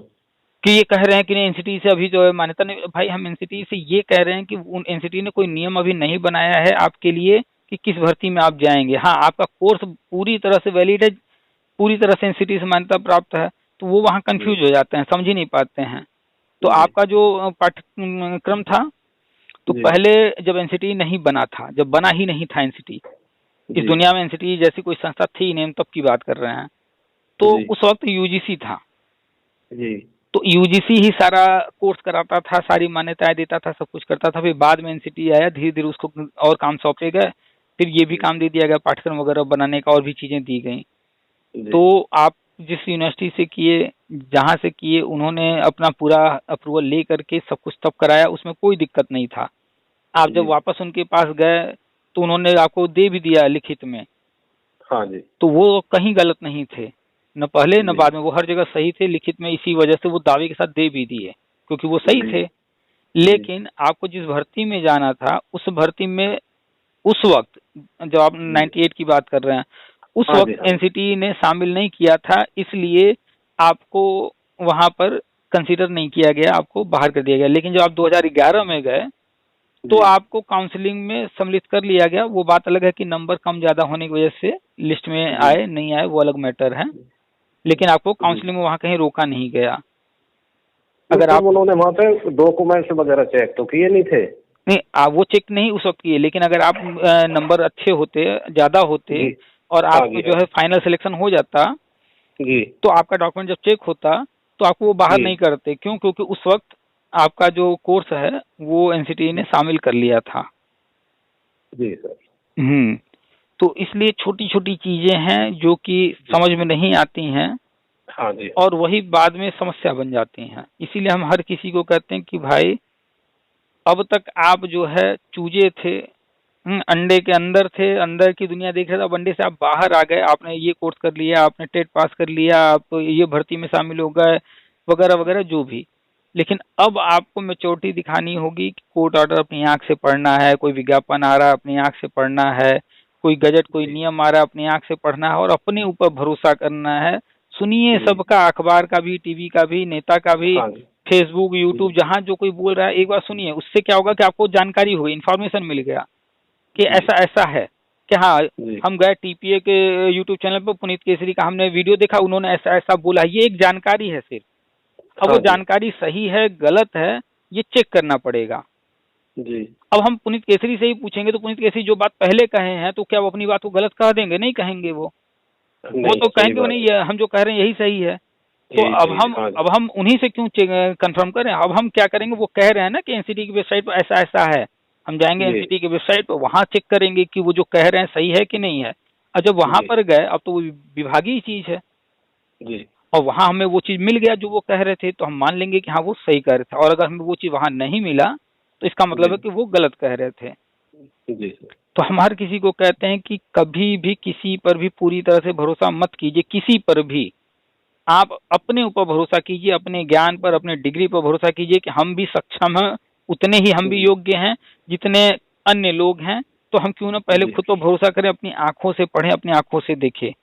कि ये कह रहे हैं कि नहीं एनसीटी से अभी जो है मान्यता नहीं। भाई हम एनसीटी से ये कह रहे हैं कि एनसीटी ने कोई नियम अभी नहीं बनाया है आपके लिए कि किस भर्ती में आप जाएंगे। हाँ, आपका कोर्स पूरी तरह से वैलिड है, पूरी तरह से एनसीटी से मान्यता प्राप्त है, तो वो वहाँ जी, कंफ्यूज हो जाते हैं, समझ ही नहीं पाते हैं। तो जी, आपका जो पाठ्यक्रम था, तो जी, पहले जब एनसीटी नहीं बना था, जब बना ही नहीं था एनसीटी, इस जी, दुनिया में एनसीटी जैसी कोई संस्था थी ही नहीं, हम तब की बात कर रहे हैं, तो जी, उस वक्त यूजीसी था। जी, तो यूजीसी ही सारा कोर्स कराता था, सारी मान्यताएं देता था, सब कुछ करता था। फिर बाद में एनसीटी आया, धीरे धीरे उसको और काम सौंपे गए, फिर ये भी काम दे दिया गया पाठ्यक्रम वगैरह बनाने का, और भी चीजें दी गई। जी, तो आप जिस यूनिवर्सिटी से किए, जहाँ से किए, उन्होंने अपना पूरा अप्रूवल ले करके सब कुछ तब कराया, उसमें कोई दिक्कत नहीं था। आप जब जी, वापस उनके पास गए, तो उन्होंने आपको दे भी दिया लिखित में, हाँ जी, तो वो कहीं गलत नहीं थे, न पहले न जी, बाद में, वो हर जगह सही थे लिखित में। इसी वजह से वो दावे के साथ दे भी दिए, क्योंकि वो सही जी, थे। जी, लेकिन आपको जिस भर्ती में जाना था, उस भर्ती में उस वक्त, जब आप जी, 98 की बात कर रहे हैं, उस हाँ जी, वक्त हाँ जी, एनसीटी ने शामिल नहीं किया था, इसलिए आपको वहां पर कंसीडर नहीं किया गया, आपको बाहर कर दिया गया। लेकिन जब आप 2011 में गए, तो जी, आपको काउंसलिंग में सम्मिलित कर लिया गया। वो बात अलग है कि नंबर कम ज्यादा होने की वजह से लिस्ट में जी, आए नहीं आए, वो अलग मैटर है। लेकिन आपको जी, काउंसलिंग में वहां कहीं रोका नहीं गया। तो अगर तब आप उन्होंने वहाँ पे डॉक्यूमेंट्स वगैरह चेक तो किए नहीं थे? नहीं, वो चेक नहीं उस वक्त किए, लेकिन अगर आप नंबर अच्छे होते, ज्यादा होते, जी, और हाँ जी, आपको हाँ जो है फाइनल सिलेक्शन हो जाता, जी, तो आपका डॉक्यूमेंट जब चेक होता, तो आपको वो बाहर जी, नहीं करते। क्यों? क्योंकि उस वक्त आपका जो कोर्स है वो एनसीटी ने शामिल कर लिया था। जी सर, हम्म। तो इसलिए छोटी छोटी चीजें हैं जो कि जी, समझ में नहीं आती हैं, हाँ जी, और वही बाद में समस्या बन जाती हैं। इसीलिए हम हर किसी को कहते हैं कि भाई, अब तक आप जो है चूजे थे, अंडे के अंदर थे, अंदर की दुनिया देख रहे थे। अब अंडे से आप बाहर आ गए, आपने ये कोर्स कर लिया, आपने टेट पास कर लिया, आप ये भर्ती में शामिल हो गए, वगैरह वगैरह जो भी। लेकिन अब आपको मैच्योरिटी दिखानी होगी कि कोर्ट ऑर्डर अपनी आंख से पढ़ना है, कोई विज्ञापन आ रहा है अपनी आंख से पढ़ना है, कोई गजट कोई जी, नियम आ रहा है अपनी आंख से पढ़ना है, और अपने ऊपर भरोसा करना है। सुनिए जी, सबका, अखबार का भी, टीवी का भी, नेता का भी, हाँ जी, फेसबुक, यूट्यूब, जी, जहाँ जो कोई बोल रहा है, एक बार सुनिए। उससे क्या होगा कि आपको जानकारी होगी, इन्फॉर्मेशन मिल गया कि जी, ऐसा ऐसा है, कि हाँ, जी, हम गए टीपीए के यूट्यूब चैनल पर, पुनीत केसरी का हमने वीडियो देखा, उन्होंने ऐसा ऐसा बोला। ये एक जानकारी है सिर्फ। अब वो हाँ जी, जानकारी सही है गलत है, ये चेक करना पड़ेगा। जी, अब हम पुनीत केसरी से ही पूछेंगे, तो पुनीत केसरी जो बात पहले कहे हैं, तो क्या वो अपनी बात को गलत कह देंगे? नहीं कहेंगे। वो नहीं तो सही कहेंगे वो बात नहीं, है, हम जो कह रहे हैं यही सही है। तो यही अब सही है, हम हाँ जी, अब हम उन्हीं से क्यों कंफर्म करें? अब हम क्या करेंगे, वो कह रहे हैं ना कि एनसीटी की वेबसाइट पर ऐसा ऐसा है, हम जाएंगे जी, एनसीटी की वेबसाइट पर, वहां चेक करेंगे कि वो जो कह रहे हैं सही है कि नहीं है। और जब वहां जी, पर गए, अब तो वो विभागीय चीज है, जी, और वहां हमें वो चीज मिल गया जो वो कह रहे थे, तो हम मान लेंगे कि हाँ वो सही कह रहे थे। और अगर हमें वो चीज वहां नहीं मिला, तो इसका मतलब जी, है कि वो गलत कह रहे थे। जी सर, तो हम हर किसी को कहते हैं कि कभी भी किसी पर भी पूरी तरह से भरोसा मत कीजिए, किसी पर भी। आप अपने ऊपर भरोसा कीजिए, अपने ज्ञान पर, अपने डिग्री पर भरोसा कीजिए कि हम भी सक्षम हैं, उतने ही हम भी जी, योग्य हैं जितने अन्य लोग हैं। तो हम क्यों ना पहले खुद तो भरोसा करें, अपनी आंखों से पढ़ें, अपनी आंखों से देखें।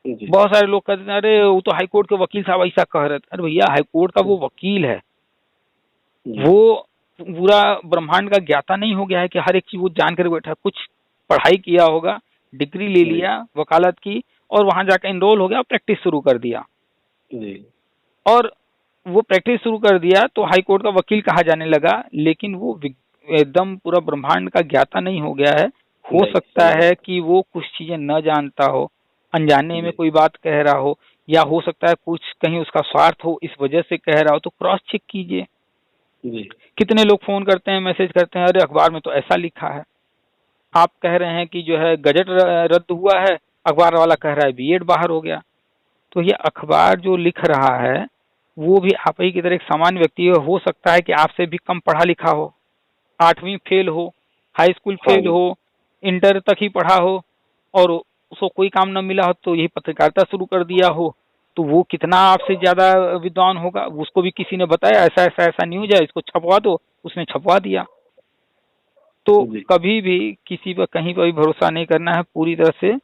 बहुत सारे लोग कहते हैं अरे वो तो हाईकोर्ट के वकील साहब ऐसा कह रहे थे। अरे भैया, हाईकोर्ट का वो वकील है, वो पूरा ब्रह्मांड का ज्ञाता नहीं हो गया है कि हर एक चीज वो जान कर बैठा। कुछ पढ़ाई किया होगा, डिग्री ले लिया वकालत की, और वहां जाकर इनरोल हो गया, प्रैक्टिस शुरू कर दिया और वो प्रैक्टिस शुरू कर दिया तो हाईकोर्ट का वकील कहा जाने लगा। लेकिन वो एकदम पूरा ब्रह्मांड का ज्ञाता नहीं हो गया है। हो सकता है कि वो कुछ चीजें न जानता हो, अनजाने में कोई बात कह रहा हो, या हो सकता है कुछ कहीं उसका स्वार्थ हो, इस वजह से कह रहा हो। तो क्रॉस चेक कीजिए। कितने लोग फोन करते हैं, मैसेज करते हैं, अरे अखबार में तो ऐसा लिखा है। आप कह रहे हैं कि जो है गजट रद्द हुआ है, अखबार वाला कह रहा है बीएड बाहर हो गया। तो ये अखबार जो लिख रहा है वो भी आप ही की तरह एक सामान्य व्यक्ति हो सकता है कि आपसे भी कम पढ़ा लिखा हो, 8वीं फेल हो, हाई स्कूल फेल हो, इंटर तक ही पढ़ा हो, और उसको कोई काम न मिला हो तो यही पत्रकारिता शुरू कर दिया हो। तो वो कितना आपसे ज्यादा विद्वान होगा। उसको भी किसी ने बताया ऐसा ऐसा ऐसा न्यूज है, इसको छपवा दो, उसने छपवा दिया। तो कभी भी किसी पर कहीं पर भी भरोसा नहीं करना है, पूरी तरह से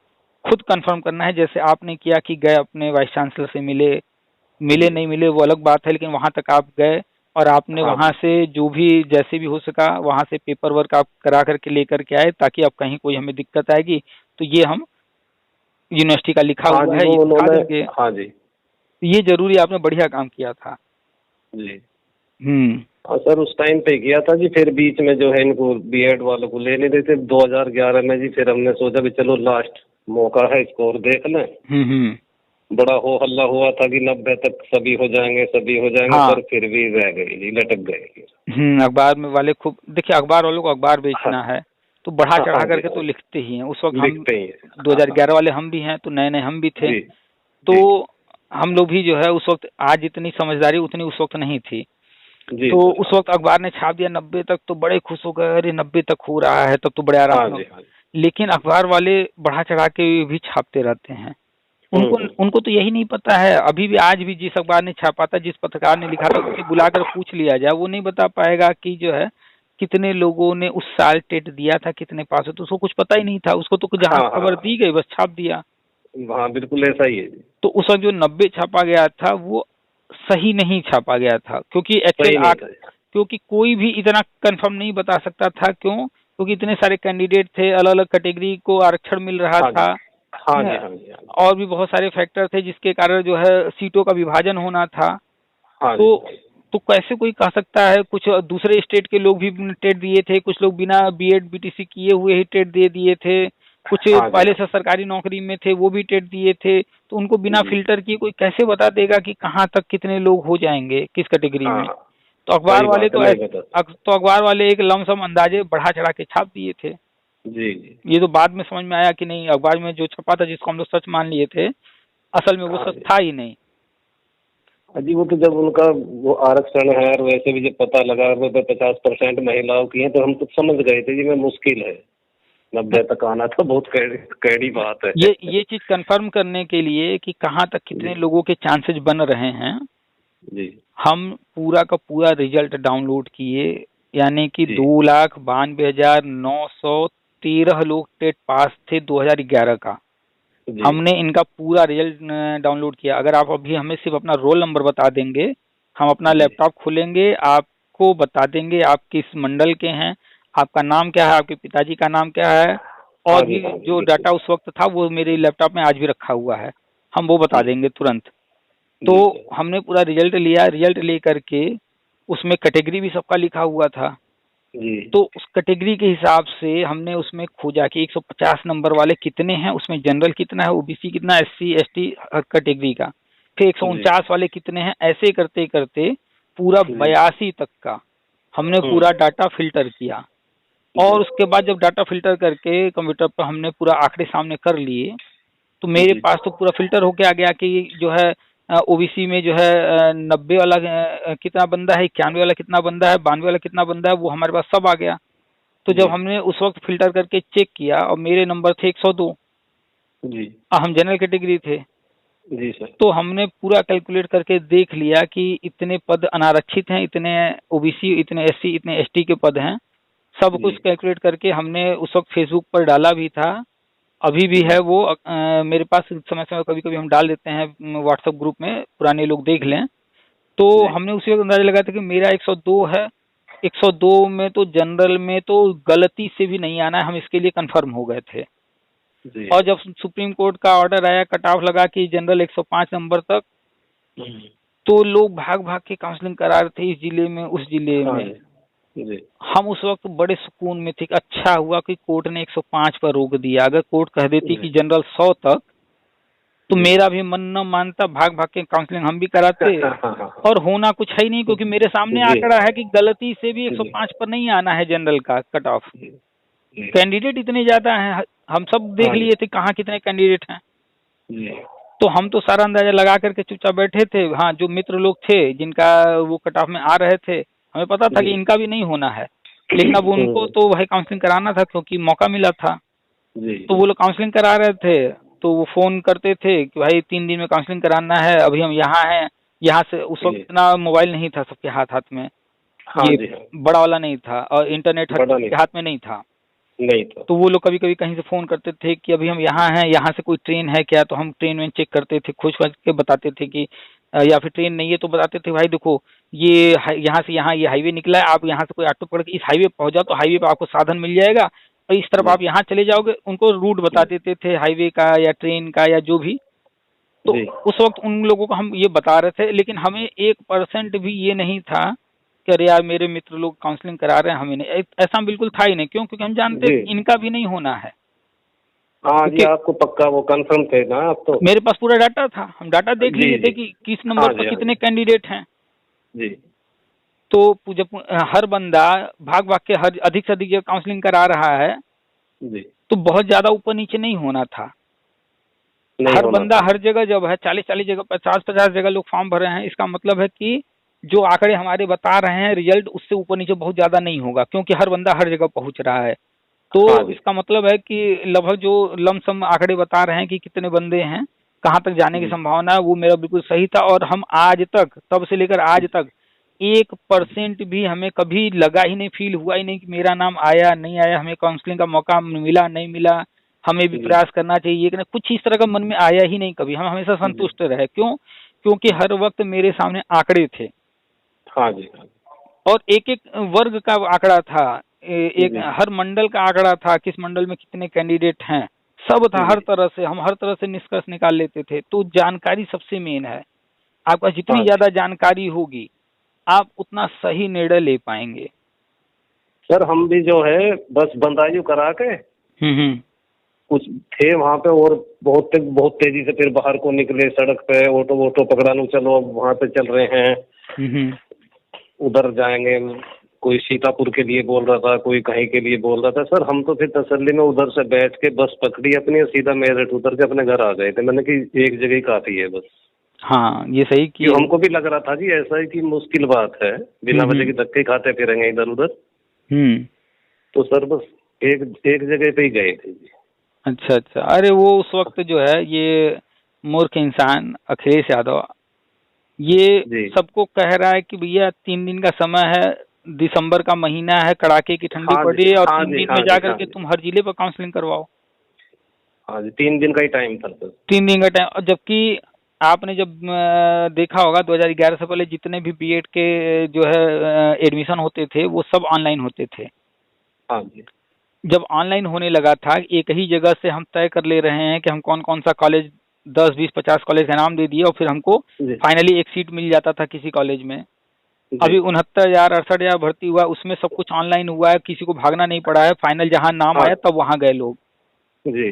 खुद कंफर्म करना है। जैसे आपने किया कि गए अपने वाइस चांसलर से मिले नहीं मिले वो अलग बात है, लेकिन वहां तक आप गए और आपने वहां से जो भी जैसे भी हो सका वहां से पेपर वर्क आप करा करके लेकर के आए, ताकि अब कहीं कोई हमें दिक्कत आएगी तो ये हम यूनिवर्सिटी का लिखा हुआ है ये दिखा देंगे। हाँ जी, ये जरूरी, आपने बढ़िया काम किया था जी। हाँ सर, उस टाइम पे किया था जी। फिर बीच में जो है इनको बीएड वालों को ले नहीं देते 2011 में जी। फिर हमने सोचा कि चलो लास्ट मौका है, इसको और देख लें। बड़ा हो हल्ला हुआ था कि 90 तक सभी हो जाएंगे हाँ। पर फिर भी रह गई जी, लटक गए। अखबार में वाले खूब, देखिए अखबार वालों को अखबार बेचना है तो बढ़ा चढ़ा करके तो लिखते ही हैं। उस वक्त हम 2011 वाले हम भी हैं, तो नए नए हम भी थे, तो हम लोग भी जो है उस वक्त, आज इतनी समझदारी उतनी उस वक्त नहीं थी। तो उस वक्त अखबार ने छाप दिया 90 तक, तो बड़े खुश हो गए, अरे 90 तक हो रहा है तब तो बड़े आराम। लेकिन अखबार वाले बढ़ा चढ़ा के भी छापते रहते हैं। उनको तो यही नहीं पता है। अभी भी आज भी जिस अखबार ने छापा था, जिस पत्रकार ने लिखा था, उसे बुलाकर पूछ लिया जाए, वो नहीं बता पाएगा कि जो है कितने लोगों ने उस साल टेट दिया था, कितने पास हो। तो उसको कुछ पता ही नहीं था, उसको तो जहाँ खबर दी गई बस छाप दिया। हाँ बिल्कुल ऐसा ही है। तो उस वक्त जो 90 छापा गया था वो सही नहीं छापा गया था, क्योंकि एक्चुअल क्योंकि कोई भी इतना कंफर्म नहीं बता सकता था। क्यों? क्योंकि इतने सारे कैंडिडेट थे, अलग अलग कैटेगरी को आरक्षण मिल रहा था। हाँ जी, हाँ जी। और भी बहुत सारे फैक्टर थे जिसके कारण जो है सीटों का विभाजन होना था। हाँ तो कैसे कोई कह सकता है। कुछ दूसरे स्टेट के लोग भी टेट दिए थे, कुछ लोग बिना बीएड बीटीसी किए हुए ही टेट दे दिए थे, कुछ पहले से सरकारी नौकरी में थे वो भी टेट दिए थे। तो उनको बिना फिल्टर किए कोई कैसे बता देगा कि कहाँ तक कितने लोग हो जाएंगे, किस कैटेगरी में। तो अखबार वाले तो अखबार वाले एक लमसम अंदाजे बढ़ा चढ़ा के छाप दिए थे। जी। ये तो बाद में समझ में आया कि नहीं, अखबार में जो छपा था जिसको हम लोग सच मान लिए थे, असल में वो सच था ही नहीं। जी, वो तो जब उनका वो आरक्षण है और वैसे भी जब पता लगा 50% महिलाओं की है तो हम तो समझ गए थे जी मैं मुश्किल है 90 तक आना, तो बहुत कैडी बात है। ये चीज कंफर्म करने के लिए कि कहाँ तक कितने लोगों के चांसेस बन रहे हैं जी, हम पूरा का पूरा रिजल्ट डाउनलोड किए। यानी कि 2,92,913 लोग टेट पास थे 2011 का। हमने इनका पूरा रिजल्ट डाउनलोड किया। अगर आप अभी हमें सिर्फ अपना रोल नंबर बता देंगे, हम अपना लैपटॉप खोलेंगे, आपको बता देंगे आप किस मंडल के हैं, आपका नाम क्या है, आपके पिताजी का नाम क्या है, और भी जो डाटा उस वक्त था वो मेरे लैपटॉप में आज भी रखा हुआ है, हम वो बता देंगे तुरंत। तो हमने पूरा रिजल्ट लिया, रिजल्ट ले करके उसमें कैटेगरी भी सबका लिखा हुआ था। तो उस कैटेगरी के हिसाब से हमने उसमें खोजा कि 150 नंबर वाले कितने हैं, उसमें जनरल कितना है, ओबीसी कितना, एससी एसटी कैटेगरी का, फिर 149 वाले कितने हैं। ऐसे करते करते पूरा 82 तक का हमने पूरा डाटा फिल्टर किया। और उसके बाद जब डाटा फिल्टर करके कंप्यूटर पर हमने पूरा आंकड़े सामने कर लिए, तो मेरे पास तो पूरा फिल्टर होके आ गया कि जो है ओबीसी में जो है 90 वाला कितना बंदा है, 91 वाला कितना बंदा है, 92 वाला कितना बंदा है, वो हमारे पास सब आ गया। तो जब हमने उस वक्त फिल्टर करके चेक किया और मेरे नंबर थे 102 जी, हम जनरल कैटेगरी थे जी सर। तो हमने पूरा कैलकुलेट करके देख लिया कि इतने पद अनारक्षित हैं, इतने ओबीसी, इतने एससी, इतने एसटी के पद हैं, सब कुछ कैलकुलेट करके हमने उस वक्त फेसबुक पर डाला भी था, अभी भी है वो। मेरे पास समय समय कभी कभी हम डाल देते हैं व्हाट्सएप ग्रुप में, पुराने लोग देख लें। तो हमने उसी वक्त अंदाजा लगाया था कि मेरा 102 है, 102 में तो जनरल में तो गलती से भी नहीं आना है, हम इसके लिए कंफर्म हो गए थे। और जब सुप्रीम कोर्ट का ऑर्डर आया कट ऑफ लगा कि जनरल 105 नंबर तक, तो लोग भाग भाग के काउंसलिंग करा रहे थे इस जिले में उस जिले में। हम उस वक्त बड़े सुकून में थे कि अच्छा हुआ कि कोर्ट ने 105 पर रोक दिया। अगर कोर्ट कह देती कि जनरल 100 तक, तो मेरा भी मन न मानता, भाग भाग के काउंसलिंग हम भी कराते और होना कुछ है ही नहीं, क्योंकि मेरे सामने आंकड़ा है कि गलती से भी 105 पर नहीं आना है जनरल का कट ऑफ। कैंडिडेट इतने ज्यादा हैं, हम सब देख लिए थे कहाँ कितने कैंडिडेट हैं। तो हम तो सारा अंदाजा लगा करके चुपचाप बैठे थे। हाँ, जो मित्र लोग थे जिनका वो कट ऑफ में आ रहे थे, हमें पता था कि इनका भी नहीं होना है, लेकिन अब उनको तो भाई काउंसलिंग कराना था क्योंकि मौका मिला था। तो वो लोग काउंसलिंग करा रहे थे, तो वो फोन करते थे कि भाई 3 दिन में काउंसलिंग कराना है, अभी हम यहाँ हैं। यहाँ से उस वक्त इतना मोबाइल नहीं था सबके हाथ हाथ में, ये बड़ा वाला नहीं था, और इंटरनेट हर के हाथ में नहीं था। तो वो लोग कभी कभी कहीं से फोन करते थे कि अभी हम यहाँ हैं, यहाँ से कोई ट्रेन है क्या, तो हम ट्रेन में चेक करते थे, खोज खोज के बताते थे कि या फिर ट्रेन नहीं है तो बताते थे भाई देखो ये यहाँ से यहाँ ये हाईवे निकला है, आप यहाँ से कोई ऑटो पकड़ के इस हाईवे पहुंच जाओ, तो हाईवे पे आपको साधन मिल जाएगा, और इस तरफ आप यहाँ चले जाओगे। उनको रूट बता देते थे हाईवे का या ट्रेन का या जो भी। तो उस वक्त उन लोगों को हम ये बता रहे थे, लेकिन हमें 1% भी ये नहीं था कि अरे यार मेरे मित्र लोग काउंसलिंग करा रहे हैं, हमें नहीं। ऐसा बिल्कुल था ही नहीं। क्यों? क्योंकि हम जानते इनका भी नहीं होना है। हाँ जी, आपको पक्का वो कंफर्म थे ना आप? तो मेरे पास पूरा डाटा था, हम डाटा देख लिए थे कि किस नंबर पर कितने कैंडिडेट हैं जी। तो जब हर बंदा भाग भाग के हर अधिक से अधिक काउंसलिंग करा रहा है जी, तो बहुत ज्यादा ऊपर नीचे नहीं होना था। हर बंदा हर जगह जब है 40-40 जगह 50-50 जगह लोग फॉर्म भर रहे हैं, इसका मतलब है कि जो आंकड़े हमारे बता रहे हैं रिजल्ट उससे ऊपर नीचे बहुत ज्यादा नहीं होगा, क्योंकि हर बंदा हर जगह पहुंच रहा है। तो इसका मतलब है कि लगभग जो लमसम आंकड़े बता रहे हैं कि कितने बंदे हैं, कहाँ तक जाने की संभावना है, वो मेरा बिल्कुल सही था। और हम आज तक, तब से लेकर आज तक 1% भी हमें कभी लगा ही नहीं, फील हुआ ही नहीं कि मेरा नाम आया नहीं आया, हमें काउंसलिंग का मौका मिला नहीं मिला, हमें भी प्रयास करना चाहिए कि नहीं, कुछ इस तरह का मन में आया ही नहीं कभी। हम हमेशा संतुष्ट रहे। क्यों? क्योंकि हर वक्त मेरे सामने आंकड़े थे। हाँ जी। और एक एक वर्ग का आंकड़ा था, एक हर मंडल का आंकड़ा था, किस मंडल में कितने कैंडिडेट हैं, सब था। हर तरह से हम हर तरह से निष्कर्ष निकाल लेते थे। तो जानकारी सबसे मेन है। आपका जितनी ज्यादा जानकारी होगी आप उतना सही निर्णय ले पाएंगे। सर हम भी जो है बस बंदायू करा के कुछ थे वहाँ पे, और बहुत तेजी से फिर बाहर को निकले, सड़क पे ऑटो पकड़ा लो, चलो अब वहाँ पे चल रहे हैं, उधर जाएंगे। कोई सीतापुर के लिए बोल रहा था, कोई कहीं के लिए बोल रहा था। सर हम तो फिर तसल्ली में उधर से बैठ के बस पकड़ी अपनी और सीधा मेरठ उतर के अपने घर आ गए थे। मैंने कि एक जगह ही काफी है बस। हाँ, ये सही कि हमको भी लग रहा था जी ऐसा ही कि मुश्किल बात है, बिना वजह की धक्के खाते फिरेंगे इधर उधर। तो सर बस एक जगह पे ही गए थे जी। अच्छा। अरे वो उस वक्त जो है ये मूर्ख इंसान अखिलेश यादव ये सबको कह रहा है कि भैया 3 दिन का समय है, दिसंबर का महीना है, कड़ाके की ठंडी पड़ रही है, और 3 दिन में जाकर के तुम हर जिले पर काउंसलिंग करवाओ। हाँ जी, 3 दिन का ही टाइम था सर। 3 दिन का टाइम। और जबकि आपने जब देखा होगा 2011 से पहले जितने भी बीएड के जो है एडमिशन होते थे वो सब ऑनलाइन होते थे। हाँ जी। जब ऑनलाइन होने लगा था, एक ही जगह से हम तय कर ले रहे हैं कि हम कौन कौन सा कॉलेज, 10, 20, 50 कॉलेज का नाम दे दिए, और फिर हमको फाइनली एक सीट मिल जाता था किसी कॉलेज में। अभी 69,000 68,000 भर्ती हुआ, उसमें सब कुछ ऑनलाइन हुआ है, किसी को भागना नहीं पड़ा है। फाइनल जहाँ नाम आया तब वहाँ गए लोग जी।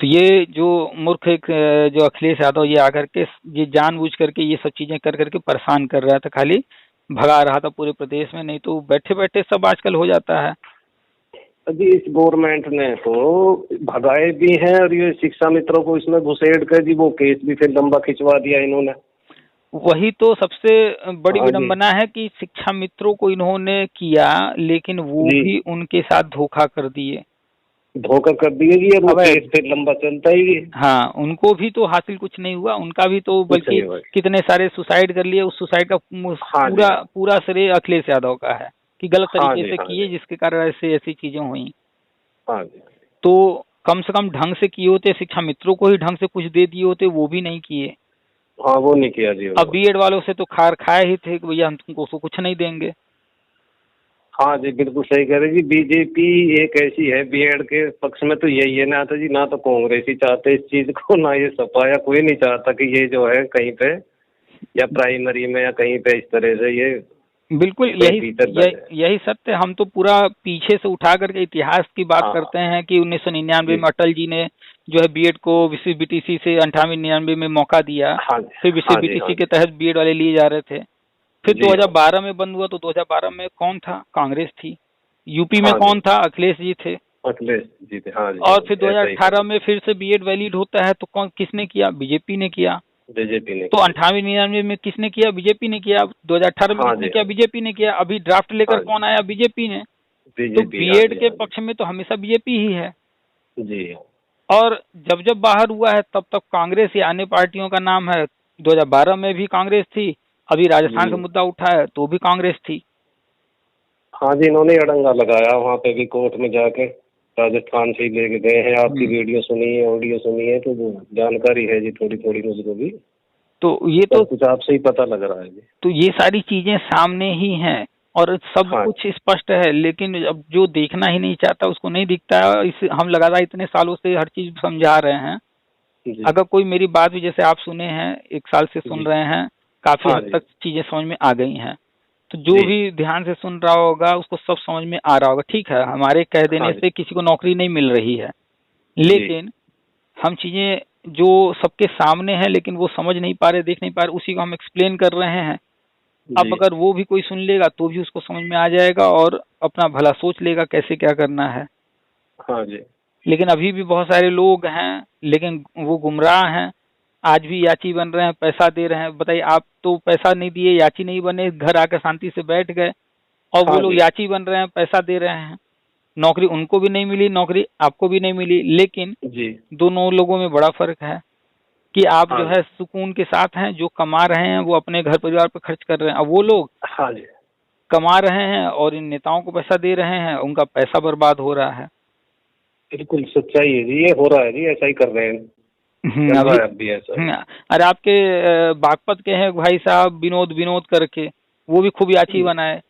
तो ये जो मूर्ख एक जो अखिलेश यादव ये आकर के ये जानबूझ करके ये सब चीजें कर करके परेशान कर रहा था, खाली भगा रहा था पूरे प्रदेश में। नहीं तो बैठे बैठे सब आजकल हो जाता है। अभी इस गवर्नमेंट ने तो भगाए भी हैं, और ये शिक्षा मित्रों को इसमें घुसेड़ कर जी वो केस भी फिर लंबा खिंचवा दिया इन्होंने। वही तो सबसे बड़ी विडंबना है कि शिक्षा मित्रों को इन्होंने किया, लेकिन वो भी उनके साथ धोखा कर दिए जी। अब केस फिर लंबा चलता ही। हाँ, उनको भी तो हासिल कुछ नहीं हुआ, उनका भी तो बल्कि कितने सारे सुसाइड कर लिए। उस सुसाइड का पूरा श्रेय अखिलेश यादव का है कि गलत हाँ तरीके जी, से हाँ किए जी, जिसके कारण ऐसे ऐसी चीजें हुई। हाँ जी, तो कम से कम ढंग से किए होते, शिक्षा मित्रों को ही ढंग से कुछ दे दिए होते, वो भी नहीं किए। हाँ वो नहीं किया जी अब वो। बीएड वालों से तो खार खाए ही थे कि भैया हम तुमको उसको कुछ नहीं देंगे। हाँ जी बिल्कुल सही कह रहे जी। बीजेपी एक ऐसी है, बीएड के पक्ष में तो यही है ना, तो जी ना तो कांग्रेस ही चाहते इस चीज को, ना ये सपा या कोई नहीं चाहता कि ये जो है कहीं पे या प्राइमरी में या कहीं पे इस तरह से ये बिल्कुल कोई यही टीचर बने। यही सत्य। हम तो पूरा पीछे से उठा करके इतिहास की बात हाँ करते हैं कि 1999 जी, में अटल जी ने जो है बीएड को विशेष बीटीसी से 98-99 में मौका दिया। हाँ जी, फिर विशेष हाँ जी, हाँ बीटीसी के जी, तहत बीएड वाले लिए जा रहे थे। फिर जी हाँ, 2012 में बंद हुआ तो 2012 में कौन था? कांग्रेस थी। यूपी में हाँ जी, कौन था? अखिलेश जी थे। अखिलेश जी थे, हाँ जी, और हाँ फिर जी, ऐसा ही है। 2018 में फिर से बीएड वैलिड होता है तो कौन किसने किया? बीजेपी ने किया। बीजेपी ने तो किया। 98-99 में किसने किया? बीजेपी ने किया। 2018 में हाँ किसने जी, किया? हाँ जी, बीजेपी ने किया। अभी ड्राफ्ट लेकर हाँ जी, कौन आया? बीजेपी ने। तो बीजेपी, हाँ बीएड जी, के हाँ जी, पक्ष में तो हमेशा बीजेपी ही है। जी हाँ, और जब जब बाहर हुआ है तब तब कांग्रेस या अन्य पार्टियों का नाम है। 2012 में भी कांग्रेस थी। अभी राजस्थान का जी मुद्दा उठा है तो भी कांग्रेस थी। हाँ जी, इन्होंने अड़ंगा लगाया वहाँ पे भी कोर्ट में जाके, राजस्थान से ही लेके गए हैं। आपकी हम्म। वीडियो सुनी है, ऑडियो सुनी है, तो वो जानकारी है जी थोड़ी थोड़ी मुझको भी। तो ये सब कुछ आपसे ही पता लग रहा है जी। तो ये सारी चीजें सामने ही हैं और सब हाँ कुछ स्पष्ट है, लेकिन अब जो देखना ही नहीं चाहता उसको नहीं दिखता है। इस हम लगातार इतने सालों से हर चीज समझा रहे हैं। जी, अगर कोई मेरी बात भी, जैसे आप सुने हैं, 1 साल से सुन जी रहे हैं, काफी हाँ हद जी, तक चीजें समझ में आ गई हैं। तो जो जी भी ध्यान से सुन रहा होगा उसको सब समझ में आ रहा होगा। ठीक है, हमारे कह हाँ देने जी, से किसी को नौकरी नहीं मिल रही है, जी लेकिन हम चीजें जो सबके सामने है लेकिन वो समझ नहीं पा रहे, देख नहीं पा रहे, उसी को हम एक्सप्लेन कर रहे हैं। अब जी अगर वो भी कोई सुन लेगा तो भी उसको समझ में आ जाएगा और अपना भला सोच लेगा कैसे क्या करना है। हाँ जी, लेकिन अभी भी बहुत सारे लोग हैं, लेकिन वो गुमराह हैं। आज भी याची बन रहे हैं, पैसा दे रहे हैं। बताइए, आप तो पैसा नहीं दिए, याची नहीं बने, घर आकर शांति से बैठ गए, और वो हाँ लोग जी, याची बन रहे हैं, पैसा दे रहे हैं। नौकरी उनको भी नहीं मिली, नौकरी आपको भी नहीं मिली, लेकिन जी दोनों लोगों में बड़ा फर्क है कि आप हाँ जो जी, है सुकून के साथ हैं, जो कमा रहे हैं वो अपने घर परिवार पर खर्च कर रहे हैं। अब वो लोग हाँ जी, कमा रहे हैं और इन नेताओं को पैसा दे रहे हैं, उनका पैसा बर्बाद हो रहा है। बिल्कुल सच्चाई है जी, ये हो रहा है जी, ऐसा ही कर रहे हैं, चल रहा अभी है अब भी ऐसा ही। अरे आपके बागपत के हैं भाई साहब, विनोद विनोद करके, वो भी खूब याची बनाए।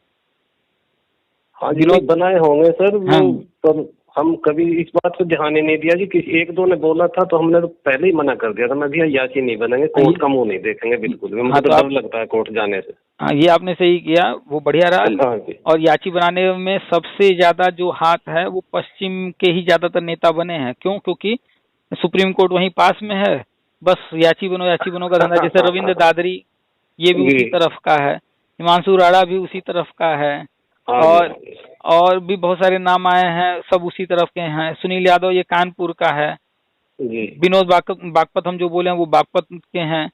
हाँ जी, वही विनोद। बनाए होंगे सर वो, हाँ पर हम कभी इस बात पे ध्यान ही नहीं दिया जी। किसी एक दो ने बोला था तो हमने तो पहले ही मना कर दिया था, मैं भैया याची नहीं बनेंगे, कोर्ट का मुंह नहीं देखेंगे बिल्कुल भी, हाँ मुझे तो तो आप, डर लगता है कोर्ट जाने से। हाँ ये आपने सही किया, वो बढ़िया रहा। हाँ जी, और याची बनाने में सबसे ज्यादा जो हाथ है वो पश्चिम के ही ज्यादातर नेता बने हैं। क्यों? क्योंकि सुप्रीम कोर्ट वहीं पास में है। बस याची बनो का धंधा। जैसे रविंद्र दादरी, ये भी जी उसी तरफ का है। हिमांशु राणा भी उसी तरफ का है। हाँ जी, और हाँ जी, और भी बहुत सारे नाम आए हैं, सब उसी तरफ के हैं। सुनील यादव ये कानपुर का है। जी विनोद बागपत हम जो बोले हैं वो बागपत के हैं।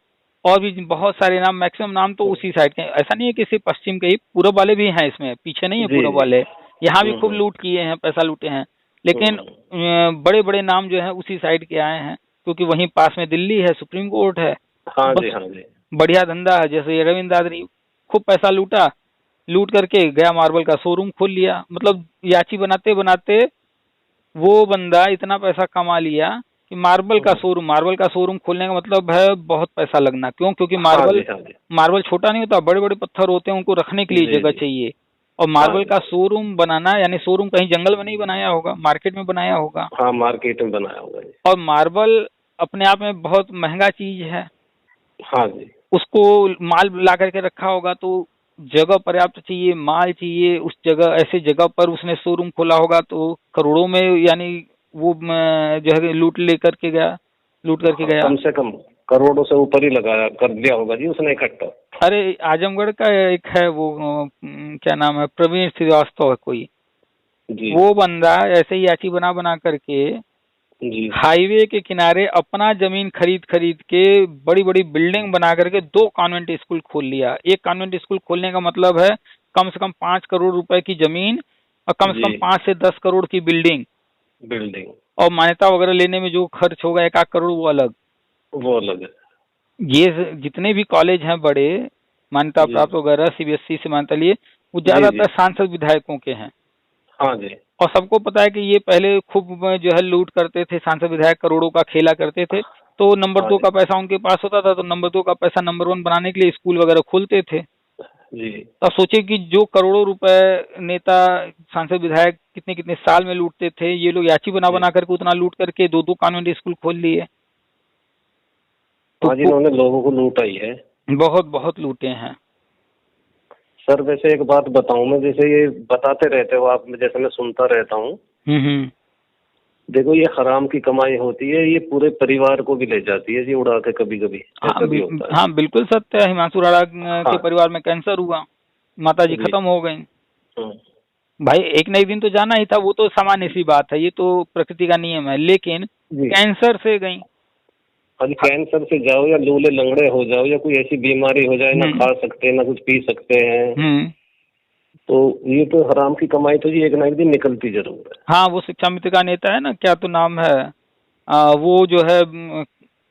और भी बहुत सारे नाम, मैक्सिमम नाम तो उसी साइड के हैं। ऐसा नहीं है कि सिर्फ पश्चिम के ही, पूरब वाले भी हैं इसमें, पीछे नहीं है जी पूरब जी। वाले। यहाँ भी खूब हम्म, लूट किए हैं, पैसा लूटे हैं। लेकिन हम्म, बड़े बड़े नाम जो है उसी साइड के आए हैं, क्योंकि वहीं पास में दिल्ली है, सुप्रीम कोर्ट है। हाँ जी, बस हाँ जी, बढ़िया धंधा है। जैसे ये रविंद्र दादरी खूब पैसा लूटा, लूट करके गया मार्बल का शोरूम खोल लिया। मतलब याची बनाते बनाते वो बंदा इतना पैसा कमा लिया कि मार्बल का शोरूम खोलने का मतलब है बहुत पैसा लगना। क्यों? क्योंकि हाँ जी, हाँ जी, मार्बल छोटा नहीं होता, बड़े बड़े पत्थर होते हैं, उनको रखने के लिए जी जगह जी, चाहिए। और हाँ मार्बल जी, का शोरूम बनाना, यानी शोरूम कहीं जंगल में नहीं बनाया होगा, मार्केट में बनाया होगा। हाँ मार्केट में बनाया होगा जी। और मार्बल अपने आप में बहुत महंगा चीज है। हाँ जी, उसको माल ला करके रखा होगा तो जगह पर्याप्त चाहिए, माल चाहिए। उस जगह, ऐसे जगह पर उसने शोरूम खोला होगा तो करोड़ों में, यानी वो जो है लूट करके हाँ, गया। कम से कम करोड़ों से ऊपर ही लगाया कर दिया होगा जी उसने इकट्ठा। अरे आजमगढ़ का एक है वो, क्या नाम है, प्रवीण श्रीवास्तव है कोई, जी वो बंदा ऐसे ही याची बना बना करके जी, हाईवे के किनारे अपना जमीन खरीद खरीद के बड़ी बड़ी बिल्डिंग बना करके 2 कॉन्वेंट स्कूल खोल लिया। एक कॉन्वेंट स्कूल खोलने का मतलब है कम से कम 5 करोड़ रुपए की जमीन और कम से कम जी 5 से 10 करोड़ की बिल्डिंग। बिल्डिंग और मान्यता वगैरह लेने में जो खर्च होगा 1 आध करोड़, वो अलग। वो अलग है। ये जितने भी कॉलेज हैं बड़े, मान्यता जी प्राप्त वगैरह, सीबीएसई से मान्यता लिए, वो ज्यादातर सांसद विधायकों के हैं। हाँ जी। और सबको पता है कि ये पहले खूब जो है लूट करते थे, सांसद विधायक करोड़ों का खेला करते थे। तो नंबर 2 का पैसा उनके पास होता था, तो नंबर 2 का पैसा नंबर 1 बनाने के लिए स्कूल वगैरह खोलते थे। जी। तो सोचे कि जो करोड़ों रुपए नेता, सांसद विधायक कितने कितने साल में लूटते थे, ये लोग याची बना बना करके उतना लूट करके 2-2 कॉन्वेंट स्कूल खोल लिए। हाँ जी, इन्होंने लोगों को लूटा ही है, बहुत बहुत लूटे हैं सर। वैसे एक बात बताऊं मैं, जैसे ये बताते रहते हो आप, जैसे मैं सुनता रहता हूँ। देखो, ये हराम की कमाई होती है, ये पूरे परिवार को भी ले जाती है जी उड़ा के कभी कभी। ऐसा भी होता है। हाँ बिल्कुल सत्य है। हिमांशु राणा के परिवार में कैंसर हुआ, माता जी खत्म हो गई। भाई एक न एक दिन तो जाना ही था, वो तो सामान्य सी बात है, ये तो प्रकृति का नियम है। लेकिन कैंसर से गई। अभी कैंसर से जाओ या लूले लंगड़े हो जाओ या कोई ऐसी बीमारी हो जाए, ना खा सकते ना कुछ पी सकते हैं, तो ये तो हराम की कमाई तो जी एक ना एक दिन निकलती जरूर है। हाँ, वो शिक्षा मित्र का नेता है ना, क्या तो नाम है, वो जो है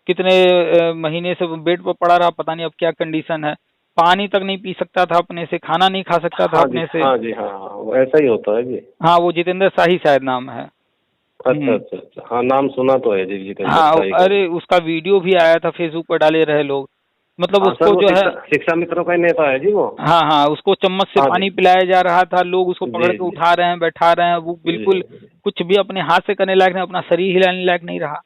कितने महीने से बेड पर पड़ा रहा, पता नहीं अब क्या कंडीशन है। पानी तक नहीं पी सकता था अपने से, खाना नहीं खा सकता था अपने से। हाँ जी, हाँ ऐसा ही होता है जी। हाँ, वो जितेंद्र शाही शायद नाम है। अच्छा अच्छा अच्छा, हाँ नाम सुना तो है जी जितेंद्र हाँ, शाही। अरे उसका वीडियो भी आया था, फेसबुक पर डाले रहे लोग। मतलब उसको जो है शिक्षा मित्रों का नेता है जी वो। हाँ हाँ, उसको चम्मच से पानी पिलाया जा रहा था, लोग उसको पकड़ के उठा रहे हैं, बैठा रहे हैं। वो बिल्कुल कुछ भी अपने हाथ से करने लायक नहीं, अपना शरीर हिलाने लायक नहीं रहा।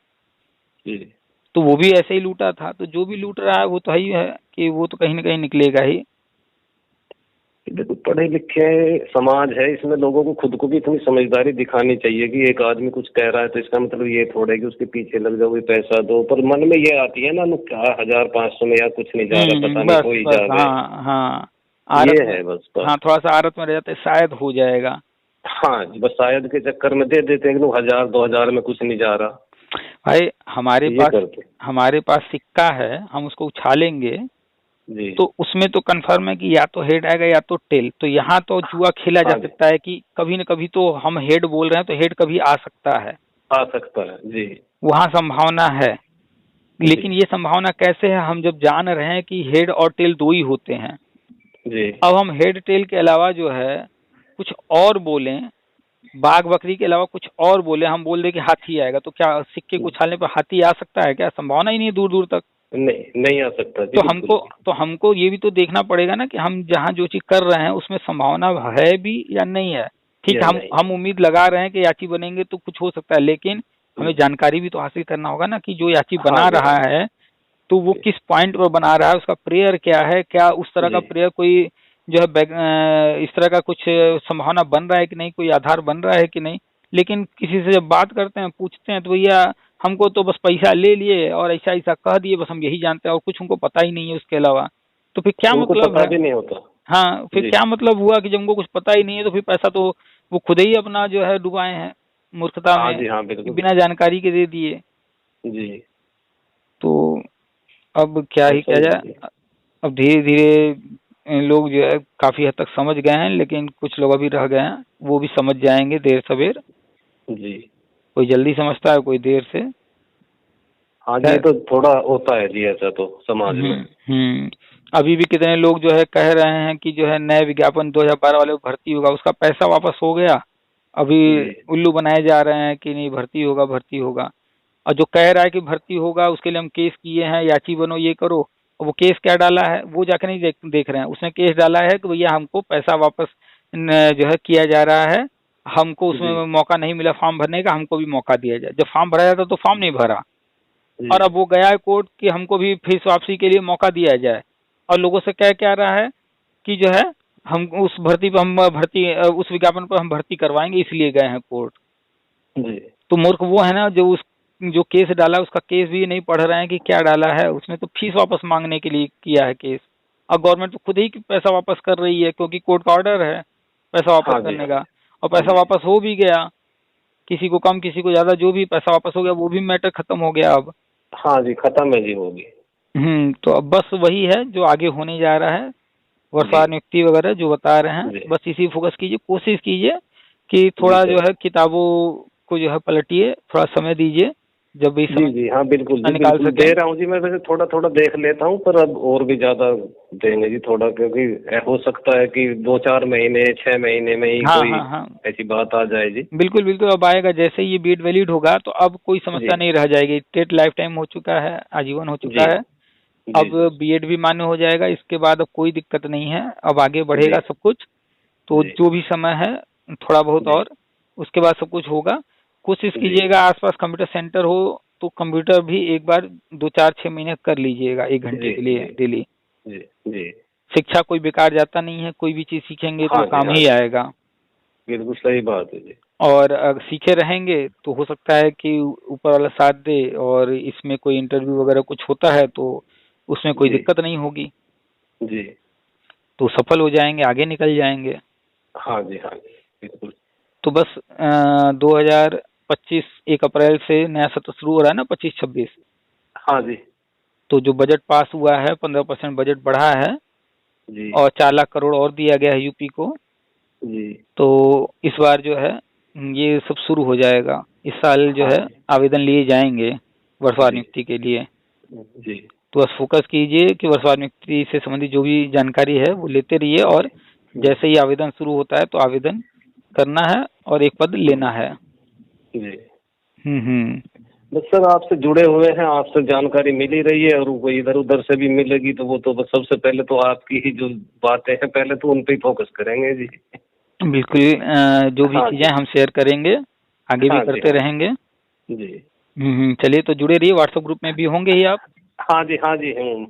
तो वो भी ऐसे ही लूटा था। तो जो भी लूट रहा है वो तो ही है कि वो तो कहीं ना कहीं निकलेगा ही। देखो, पढ़े लिखे समाज है, इसमें लोगों को खुद को भी इतनी समझदारी दिखानी चाहिए कि एक आदमी कुछ कह रहा है तो इसका मतलब ये थोड़े कि उसके पीछे लग जाओ, पैसा दो। पर मन में ये आती है ना, 1500 में यार कुछ नहीं जा रहा, पता नहीं कोई जा रहा है। हाँ, ये है बस। हाँ, थोड़ा सा आदत में रह जाते, शायद हो जाएगा। हाँ, बस शायद के चक्कर में दे देते हैं, 1000-2000 में कुछ नहीं जा रहा। भाई हमारे पास सिक्का है, हम उसको उछालेंगे जी। तो उसमें तो कंफर्म है कि या तो हेड आएगा या तो टेल। तो यहाँ तो जुआ खेला जा सकता है कि कभी न कभी तो हम हेड बोल रहे हैं तो हेड कभी आ सकता है जी। वहाँ संभावना है। लेकिन ये संभावना कैसे है, हम जब जान रहे हैं कि हेड और टेल 2 ही होते हैं जी। अब हम हेड टेल के अलावा जो है कुछ और बोलें, बाघ बकरी के अलावा कुछ और बोले, हम बोल दे कि हाथी आएगा, तो क्या सिक्के को उछालने पर हाथी आ सकता है? क्या संभावना ही नहीं है दूर दूर तक। नहीं आ सकता। तो हमको ये भी तो देखना पड़ेगा ना कि हम जहाँ जो चीज कर रहे हैं उसमें संभावना है भी या नहीं है। ठीक है, हम उम्मीद लगा रहे हैं कि याची बनेंगे तो कुछ हो सकता है, लेकिन हमें जानकारी भी तो हासिल करना होगा ना कि जो याची बना रहा है तो वो किस पॉइंट पर बना रहा है, उसका प्रेयर क्या है, क्या उस तरह का प्रेयर कोई जो है इस तरह का कुछ संभावना बन रहा है कि नहीं, कोई आधार बन रहा है कि नहीं। लेकिन किसी से जब बात करते हैं, पूछते हैं, तो भैया हमको तो बस पैसा ले लिए और ऐसा ऐसा कह दिए, बस हम यही जानते हैं और कुछ उनको पता ही नहीं है उसके अलावा। तो फिर क्या मतलब है? भी नहीं होता। हाँ, फिर क्या मतलब हुआ कि जब उनको कुछ पता ही नहीं है तो फिर पैसा तो वो खुद ही अपना जो है डुबाए हैं मूर्खता में, बिना जानकारी के दे दिए जी। तो अब क्या ही किया जाए। अब धीरे धीरे लोग जो है काफी हद तक समझ गए हैं, लेकिन कुछ लोग अभी रह गए हैं, वो भी समझ जाएंगे देर सवेर जी। कोई जल्दी समझता है, कोई देर से। हाँ जी, तो थोड़ा होता है जी ऐसा तो समाज में। अभी भी कितने लोग जो है कह रहे हैं कि जो है नए विज्ञापन 2012 वाले भर्ती होगा, उसका पैसा वापस हो गया, अभी उल्लू बनाए जा रहे हैं कि नहीं भर्ती होगा भर्ती होगा। और जो कह रहा है कि भर्ती होगा उसके लिए हम केस किए हैं, याची बनो, ये करो, और वो केस क्या डाला है वो जाकर नहीं देख रहे हैं। उसने केस डाला है कि भैया हमको पैसा वापस जो है किया जा रहा है, हमको उसमें मौका नहीं मिला फॉर्म भरने का, हमको भी मौका दिया जाए। जब फॉर्म भरा जाता तो फॉर्म नहीं भरा, और अब वो गया है कोर्ट कि हमको भी फीस वापसी के लिए मौका दिया जाए। और लोगों से कह रहा है कि जो है हम उस भर्ती पर हम उस विज्ञापन पर हम भर्ती करवाएंगे, इसलिए गए हैं कोर्ट जी। तो मूर्ख वो है ना जो केस डाला, उसका केस भी नहीं पढ़ रहे हैं कि क्या डाला है उसने, तो फीस वापस मांगने के लिए किया है केस। और गवर्नमेंट तो खुद ही पैसा वापस कर रही है क्योंकि कोर्ट का ऑर्डर है पैसा वापस करने का, और पैसा वापस हो भी गया, किसी को कम किसी को ज्यादा, जो भी पैसा वापस हो गया वो भी मैटर खत्म हो गया अब। हाँ जी, खत्म है जी, होगी। तो अब बस वही है जो आगे होने जा रहा है, वर्षा नियुक्ति वगैरह जो बता रहे हैं, बस इसी फोकस कीजिए, कोशिश कीजिए कि थोड़ा जो है किताबों को जो है पलटिए, थोड़ा समय दीजिए, जब भी जी जी हाँ बिल्कुल जी, निकाल बिल्कुल सके। दे रहा हूँ जी, मैं वैसे थोड़ा थोड़ा देख लेता हूँ, पर अब और भी ज्यादा देंगे जी थोड़ा, क्योंकि हो सकता है कि 2-4 महीने 6 महीने में ही हाँ कोई हाँ हाँ, ऐसी बात आ जाए जी। बिल्कुल बिल्कुल, अब आएगा जैसे ही ये बीएड वैलिड होगा तो अब कोई जी समस्या नहीं रह जाएगी। टेट लाइफ टाइम हो चुका है, आजीवन हो जी चुका है। जी अब सर। बीएड भी मान्य हो जाएगा, इसके बाद अब कोई दिक्कत नहीं है, अब आगे जी बढ़ेगा सब कुछ। तो जी जो भी समय है थोड़ा बहुत जी और उसके बाद सब कुछ होगा। कोशिश जी कीजिएगा आसपास कंप्यूटर सेंटर हो तो कंप्यूटर भी एक बार 2-4-6 महीने कर लीजिएगा, 1 घंटे जी के लिए जी डेली। जी जी शिक्षा कोई बेकार जाता नहीं है, कोई भी चीज सीखेंगे तो हाँ जी काम हाँ ही जी, आएगा। बिल्कुल सही बात है जी। और अगर सीखे रहेंगे तो हो सकता है कि ऊपर वाला साथ दे और इसमें कोई इंटरव्यू वगैरह कुछ होता है तो उसमें कोई जी दिक्कत नहीं होगी, जी तो सफल हो जाएंगे, आगे निकल जाएंगे। हाँ जी हाँ जी बिल्कुल। तो बस 2025 1 अप्रैल से नया सत्र शुरू हो रहा है ना, 25-26। हाँ जी तो जो बजट पास हुआ है 15% बजट बढ़ा है जी और 4 लाख करोड़ और दिया गया है यूपी को। जी तो इस बार जो है ये सब शुरू हो जाएगा। इस साल जो हाँ है जी आवेदन लिए जाएंगे वर्षवार जी नियुक्ति के लिए। जी तो बस फोकस कीजिए कि वर्षवार नियुक्ति से संबंधित जो भी जानकारी है वो लेते रहिए, और जी जैसे ही आवेदन शुरू होता है तो आवेदन करना है और एक पद लेना है। जी। हम्म। बस सर आपसे जुड़े हुए हैं, आपसे जानकारी मिल ही रही है, और वो इधर उधर से भी मिलेगी तो वो तो बस सबसे पहले तो आपकी ही जो बातें हैं पहले तो उन पे ही फोकस करेंगे जी। बिल्कुल, जो भी हाँ चीजें जी हम शेयर करेंगे आगे भी हाँ जी करते हाँ रहेंगे। जी चलिए, तो जुड़े रहिए, व्हाट्सएप ग्रुप में भी होंगे ही आप। हाँ जी हूँ।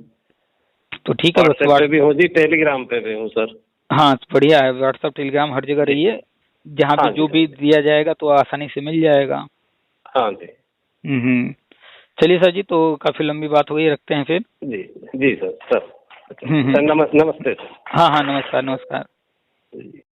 तो ठीक है, बस व्हाट्सएप पे भी हूँ जी, टेलीग्राम पे भी हूँ सर। हाँ बढ़िया है, व्हाट्सएप टेलीग्राम हर जगह जी रहिए, जहाँ भी हाँ जी जो हाँ भी जी दिया जाएगा तो आसानी से मिल जाएगा। हाँ जी हम्म। चलिए सर जी, तो काफी लंबी बात हो गई, रखते हैं फिर। जी जी सर सर। अच्छा हम्म। सर, नमस्ते सर। हाँ हाँ, नमस्कार नमस्कार। जी।